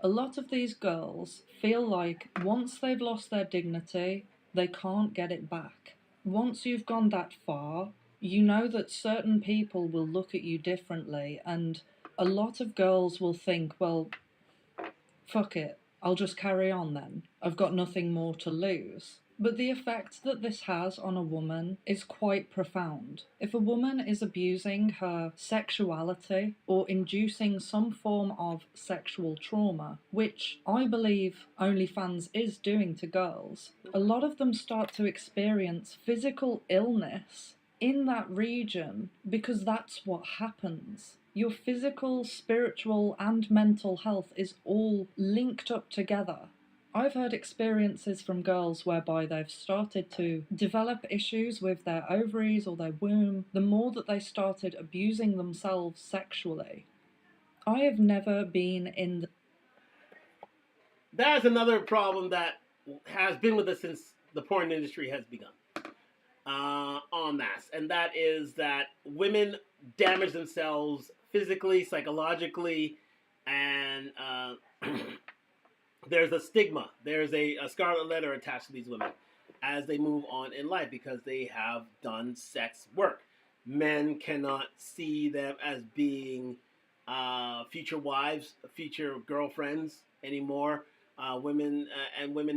A lot of these girls feel like once they've lost their dignity, they can't get it back. Once you've gone that far, you know that certain people will look at you differently, and a lot of girls will think, well, fuck it, I'll just carry on then. I've got nothing more to lose. But the effect that this has on a woman is quite profound. If a woman is abusing her sexuality or inducing some form of sexual trauma, which I believe OnlyFans is doing to girls, a lot of them start to experience physical illness in that region because that's what happens. Your physical, spiritual, and mental health is all linked up together. I've heard experiences from girls whereby they've started to develop issues with their ovaries or their womb the more that they started abusing themselves sexually. I have never been in That is another problem that has been with us since the porn industry has begun. En masse, and that is that women damage themselves physically, psychologically, and there's a stigma. There's a scarlet letter attached to these women as they move on in life because they have done sex work. Men cannot see them as being future wives, future girlfriends anymore. Women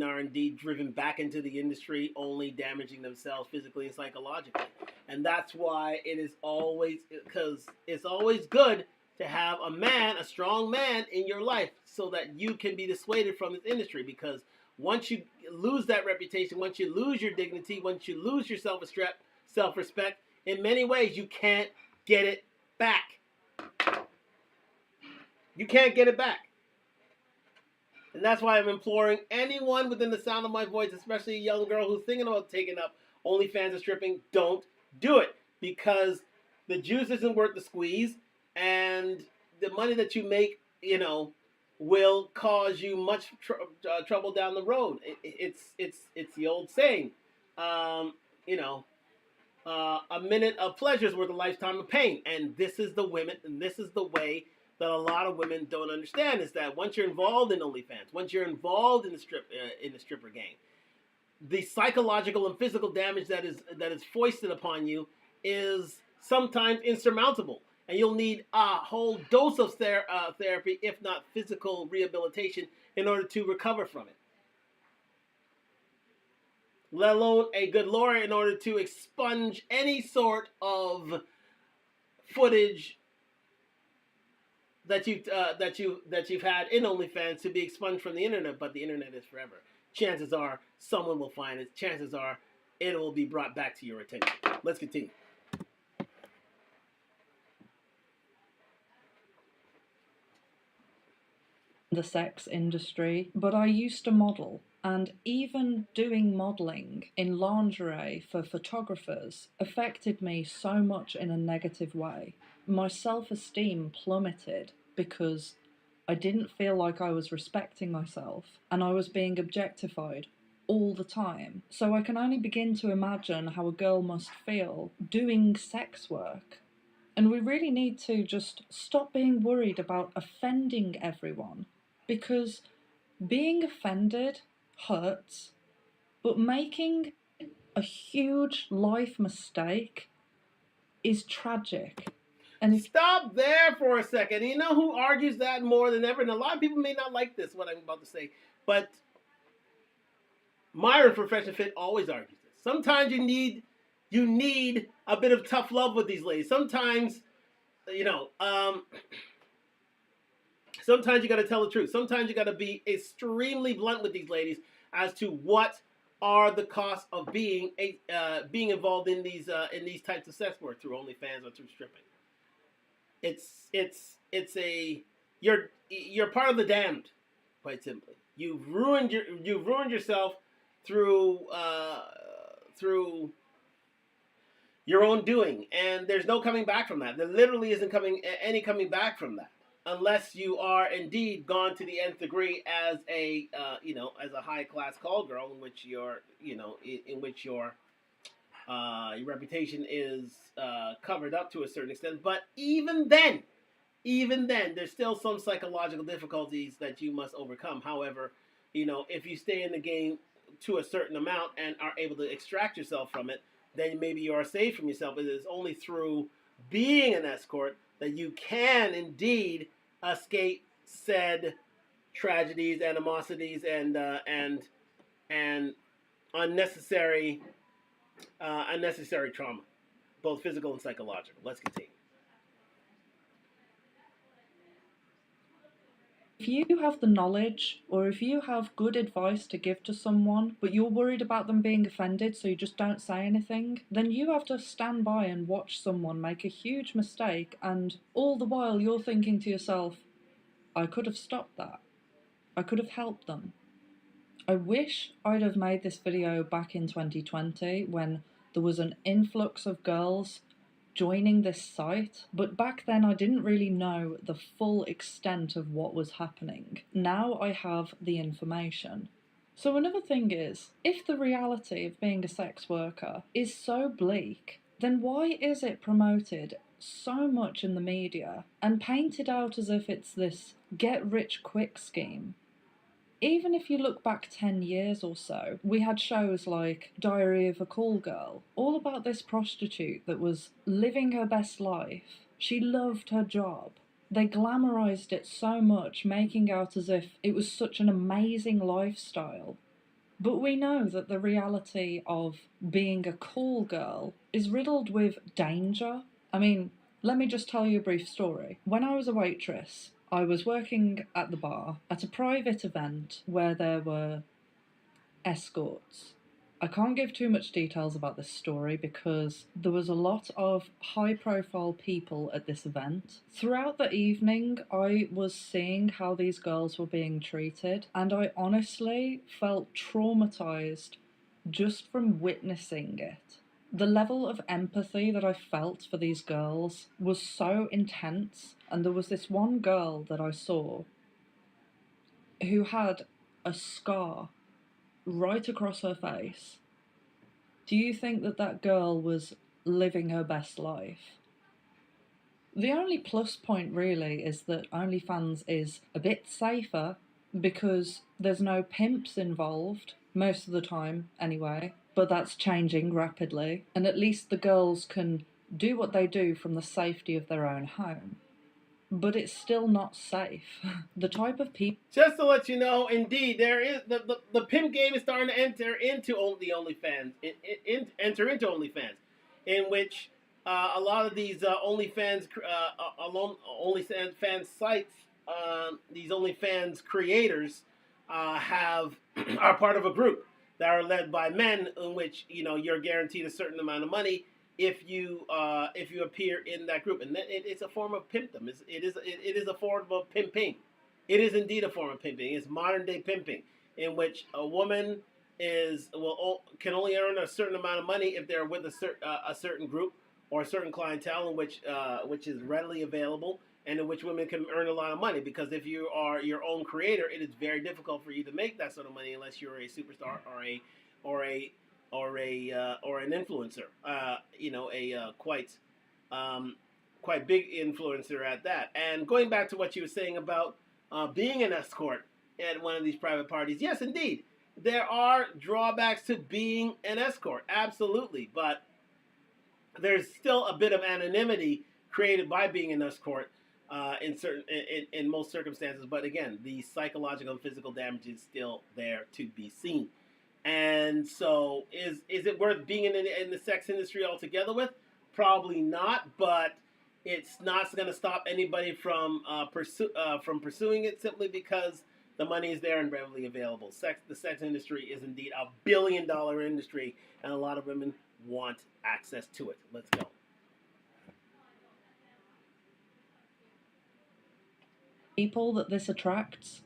are indeed driven back into the industry, only damaging themselves physically and psychologically. And that's why it is always, because it's always good to have a strong man in your life so that you can be dissuaded from this industry. Because once you lose that reputation, once you lose your dignity, once you lose your self-respect, in many ways you can't get it back. You can't get it back. And that's why I'm imploring anyone within the sound of my voice, especially a young girl who's thinking about taking up OnlyFans and stripping, don't do it. Because the juice isn't worth the squeeze, and the money that you make, will cause you much trouble down the road. It's the old saying, a minute of pleasure is worth a lifetime of pain. And this is the way that a lot of women don't understand, is that once you're involved in OnlyFans, once you're involved in the stripper gang, the psychological and physical damage that is foisted upon you is sometimes insurmountable, and you'll need a whole dose of therapy, if not physical rehabilitation, in order to recover from it. Let alone a good lawyer in order to expunge any sort of footage that you've had in OnlyFans to be expunged from the internet, but the internet is forever. Chances are someone will find it. Chances are it will be brought back to your attention. Let's continue. the sex industry, but I used to model. And even doing modeling in lingerie for photographers affected me so much in a negative way. My self-esteem plummeted because I didn't feel like I was respecting myself and I was being objectified all the time. So I can only begin to imagine how a girl must feel doing sex work. And we really need to just stop being worried about offending everyone, because being offended hurts, but making a huge life mistake is tragic. And stop there for a second. You know who argues that more than ever? And a lot of people may not like this, what I'm about to say, but Myron from Fresh and Fit always argues this. Sometimes you need a bit of tough love with these ladies. Sometimes, sometimes you got to tell the truth. Sometimes you got to be extremely blunt with these ladies as to what are the costs of being involved in these types of sex work through OnlyFans or through stripping. It's a you're part of the damned, quite simply. You've ruined yourself through your own doing, and there's no coming back from that. There literally isn't any coming back from that, unless you are indeed gone to the nth degree as a high class call girl, in which your reputation is covered up to a certain extent. But even then, there's still some psychological difficulties that you must overcome. However, if you stay in the game to a certain amount and are able to extract yourself from it, then maybe you are saved from yourself. It is only through being an escort that you can indeed escape said tragedies, animosities, and unnecessary trauma, both physical and psychological. Let's continue. if you have the knowledge, or if you have good advice to give to someone, but you're worried about them being offended, so you just don't say anything, then you have to stand by and watch someone make a huge mistake, and all the while you're thinking to yourself, I could have stopped that. I could have helped them. I wish I'd have made this video back in 2020 when there was an influx of girls joining this site, but back then I didn't really know the full extent of what was happening. Now I have the information. So another thing is, if the reality of being a sex worker is so bleak, then why is it promoted so much in the media and painted out as if it's this get-rich-quick scheme? Even if you look back 10 years or so, we had shows like Diary of a Call Girl, all about this prostitute that was living her best life. She loved her job. They glamorized it so much, making out as if it was such an amazing lifestyle. But we know that the reality of being a call girl is riddled with danger. I mean, let me just tell you a brief story. When I was a waitress, I was working at the bar at a private event where there were escorts. I can't give too much details about this story because there was a lot of high-profile people at this event. Throughout the evening, I was seeing how these girls were being treated, and I honestly felt traumatized just from witnessing it. The level of empathy that I felt for these girls was so intense, and there was this one girl that I saw who had a scar right across her face. Do you think that that girl was living her best life? The only plus point really is that OnlyFans is a bit safer because there's no pimps involved, most of the time anyway, but that's changing rapidly, and at least the girls can do what they do from the safety of their own home. But it's still not safe. The type of people... Just to let you know, indeed, there is the pimp game is starting to enter into OnlyFans, in which a lot of these OnlyFans sites, these OnlyFans creators are part of a group that are led by men, in which you're guaranteed a certain amount of money if you appear in that group, and it's a form of pimpdom. It is a form of pimping. It is indeed a form of pimping. It's modern day pimping, in which a woman can only earn a certain amount of money if they're with a certain group or a certain clientele, in which is readily available, and in which women can earn a lot of money. Because if you are your own creator, it is very difficult for you to make that sort of money unless you're a superstar or an influencer. Quite big influencer at that. And going back to what you were saying about being an escort at one of these private parties, yes, indeed, there are drawbacks to being an escort, absolutely, but there's still a bit of anonymity created by being an escort in most circumstances. But again, the psychological and physical damage is still there to be seen. And so, is it worth being in the sex industry altogether with? Probably not, but it's not going to stop anybody from pursuing it simply because the money is there and readily available. The sex industry is indeed a billion-dollar industry, and a lot of women want access to it. Let's go. People that this attracts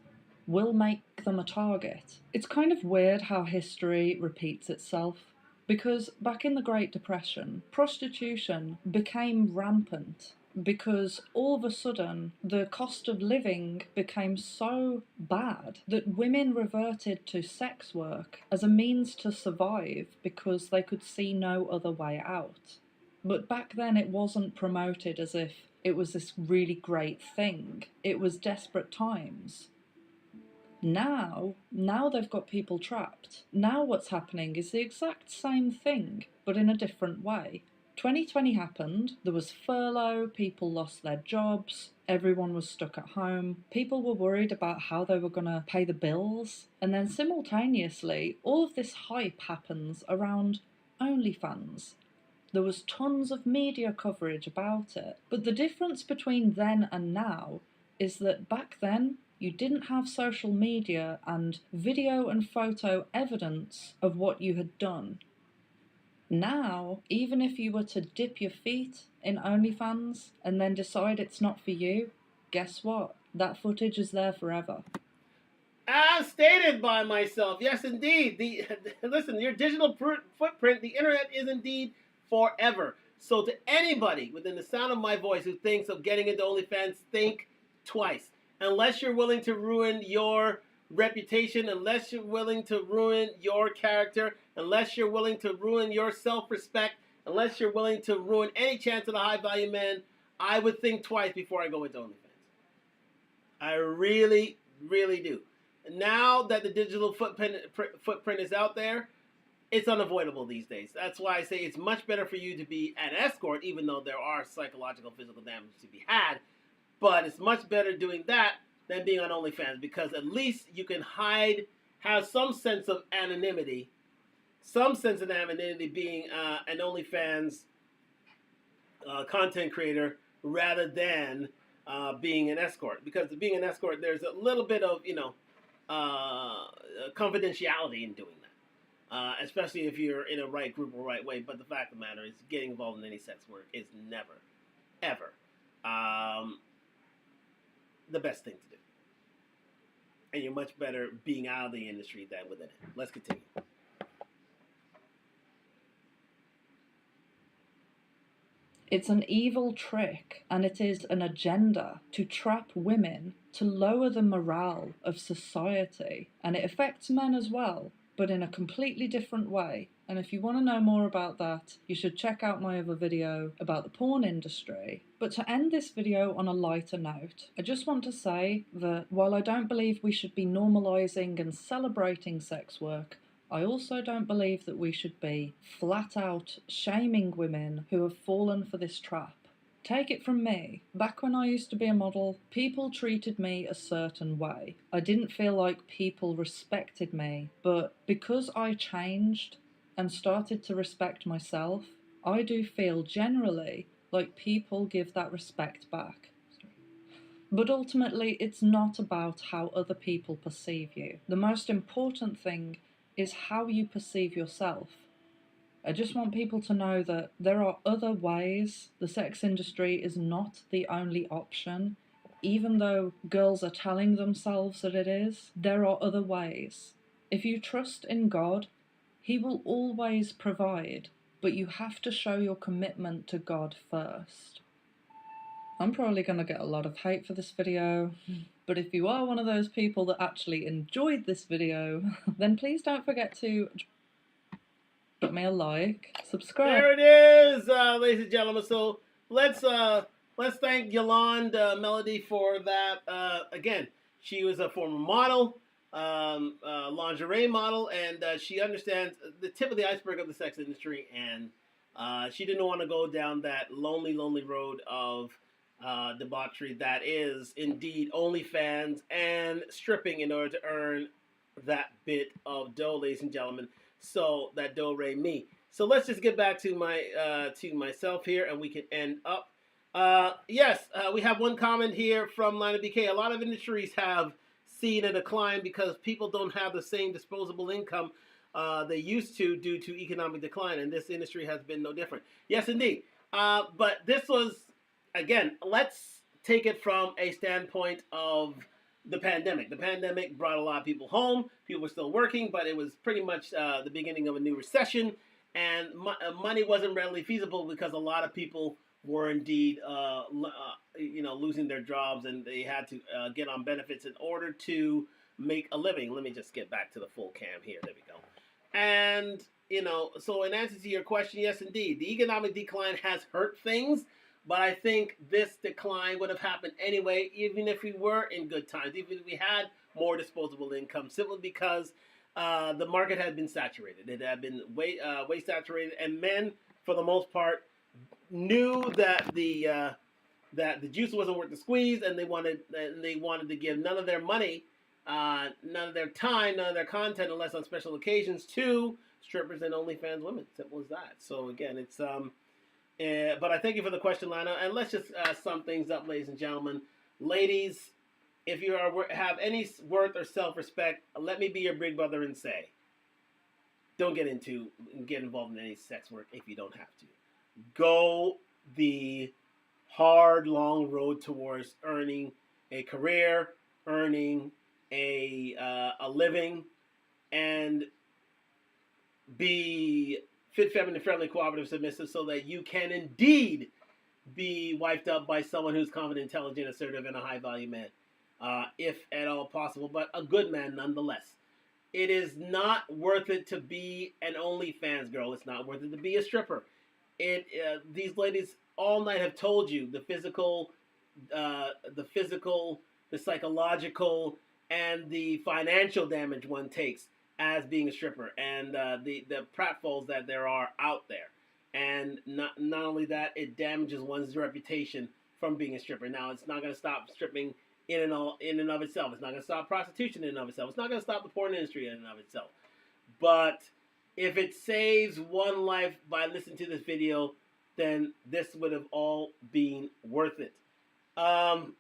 will make them a target. It's kind of weird how history repeats itself, because back in the Great Depression, prostitution became rampant because all of a sudden the cost of living became so bad that women reverted to sex work as a means to survive because they could see no other way out. But back then it wasn't promoted as if it was this really great thing. It was desperate times. Now they've got people trapped. Now what's happening is the exact same thing, but in a different way. 2020 happened, there was furlough, people lost their jobs, everyone was stuck at home, people were worried about how they were going to pay the bills, and then simultaneously, all of this hype happens around OnlyFans. There was tons of media coverage about it, but the difference between then and now is that back then, you didn't have social media and video and photo evidence of what you had done. Now, even if you were to dip your feet in OnlyFans and then decide it's not for you, guess what? That footage is there forever. As stated by myself, yes, indeed. Listen, your digital footprint, the internet is indeed forever. So to anybody within the sound of my voice who thinks of getting into OnlyFans, think twice. Unless you're willing to ruin your reputation, unless you're willing to ruin your character, unless you're willing to ruin your self-respect, unless you're willing to ruin any chance of a high-value man, I would think twice before I go into OnlyFans. I really, really do. Now that the digital footprint is out there, it's unavoidable these days. That's why I say it's much better for you to be an escort, even though there are psychological, physical damage to be had. But it's much better doing that than being on OnlyFans, because at least you can have some sense of anonymity, being an OnlyFans content creator rather than being an escort. Because being an escort, there's a little bit of, confidentiality in doing that. Especially if you're in a right group or right way. But the fact of the matter is, getting involved in any sex work is never, ever the best thing to do. And you're much better being out of the industry than within it. Let's continue. It's an evil trick, and it is an agenda to trap women, to lower the morale of society. And it affects men as well, but in a completely different way. And if you want to know more about that, you should check out my other video about the porn industry. But to end this video on a lighter note, I just want to say that while I don't believe we should be normalizing and celebrating sex work, I also don't believe that we should be flat out shaming women who have fallen for this trap. Take it from me, back when I used to be a model, people treated me a certain way. I didn't feel like people respected me, but because I changed and started to respect myself, I do feel generally like people give that respect back. But ultimately, it's not about how other people perceive you. The most important thing is how you perceive yourself. I just want people to know that there are other ways. The sex industry is not the only option. Even though girls are telling themselves that it is, there are other ways. If you trust in God, He will always provide, but you have to show your commitment to God first. I'm probably going to get a lot of hate for this video, but if you are one of those people that actually enjoyed this video, then please don't forget to drop me a like, subscribe. There it is, ladies and gentlemen. So let's thank Yolanda Melody for that. Again, she was a former model, lingerie model, and she understands the tip of the iceberg of the sex industry. And she didn't want to go down that lonely road of debauchery that is indeed OnlyFans and stripping in order to earn that bit of dough, ladies and gentlemen. So that do-re mi. So let's just get back to myself here, and we can end up. Yes, we have one comment here from Lana BK. A lot of industries have seen a decline because people don't have the same disposable income they used to due to economic decline, and this industry has been no different. Yes, indeed. But this was, again, let's take it from a standpoint of the pandemic. The pandemic brought a lot of people home. People were still working, but it was pretty much the beginning of a new recession, and money wasn't readily feasible because a lot of people were indeed, losing their jobs, and they had to get on benefits in order to make a living. Let me just get back to the full cam here. There we go. And so in answer to your question, yes, indeed, the economic decline has hurt things. But I think this decline would have happened anyway, even if we were in good times, even if we had more disposable income, simply because the market had been saturated. It had been way saturated, and men, for the most part, knew that the juice wasn't worth the squeeze, and they wanted to give none of their money, none of their time, none of their content, unless on special occasions, to strippers and OnlyFans women. Simple as that. So again, it's but I thank you for the question, Lana. And let's just sum things up, ladies and gentlemen. Ladies, if you have any worth or self-respect, let me be your big brother and say, don't get involved in any sex work if you don't have to. Go the hard, long road towards earning a career, earning a living, and be fit, feminine, friendly, cooperative, submissive, so that you can indeed be wiped up by someone who's confident, intelligent, assertive, and a high-value man, if at all possible, but a good man nonetheless. It is not worth it to be an OnlyFans girl. It's not worth it to be a stripper. These ladies all night have told you the physical, the psychological, and the financial damage one takes as being a stripper, and the pratfalls that there are out there. And not only that, it damages one's reputation from being a stripper. Now, it's not going to stop stripping in and of itself. It's not going to stop prostitution in and of itself. It's not going to stop the porn industry in and of itself. But if it saves one life by listening to this video, then this would have all been worth it. I'm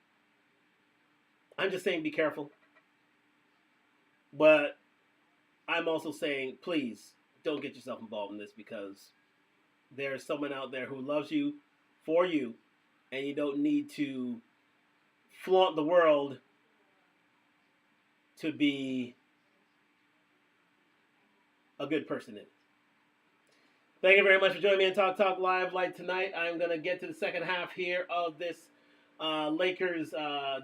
just saying, be careful. But I'm also saying, please don't get yourself involved in this, because there's someone out there who loves you for you, and you don't need to flaunt the world to be a good person in it. Thank you very much for joining me on Talk Live. Like tonight, I'm going to get to the second half here of this Lakers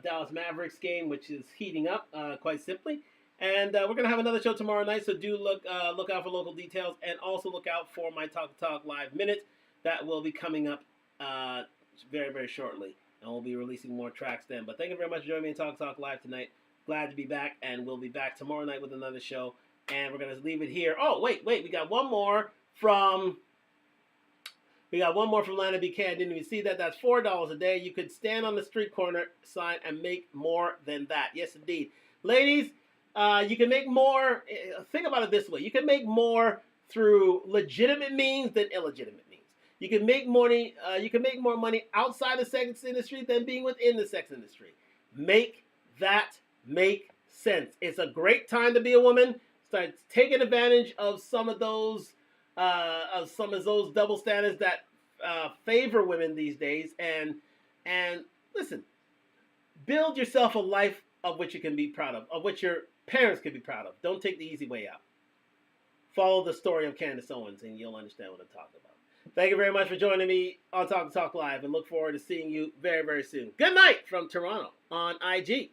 Dallas Mavericks game, which is heating up quite simply. And we're going to have another show tomorrow night, so do look out for local details, and also look out for my Talk Live Minute that will be coming up very, very shortly. And we'll be releasing more tracks then. But thank you very much for joining me in Talk Live tonight. Glad to be back, and we'll be back tomorrow night with another show. And we're going to leave it here. Oh, wait, we got one more from Lana BK. I didn't even see that. That's $4 a day. You could stand on the street corner sign and make more than that. Yes, indeed. Ladies, you can make more. Think about it this way. You can make more through legitimate means than illegitimate means. You can make money. You can make more money outside the sex industry than being within the sex industry. Make that make sense. It's a great time to be a woman. Start taking advantage of some of those double standards that favor women these days, and listen, build yourself a life of which you can be proud of which your parents can be proud of. Don't take the easy way out. Follow the story of Candace Owens, and you'll understand what I'm talking about. Thank you very much for joining me on Talk to Talk Live, and look forward to seeing you very, very soon. Good night from Toronto on IG.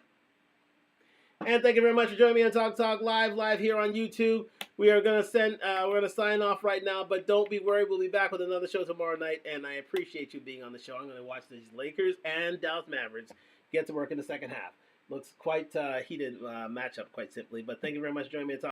And thank you very much for joining me on Talk Talk live here on YouTube. We are gonna sign off right now, but don't be worried. We'll be back with another show tomorrow night, and I appreciate you being on the show. I'm gonna watch these Lakers and Dallas Mavericks get to work in the second half. Looks quite heated matchup, quite simply. But thank you very much for joining me on Talk.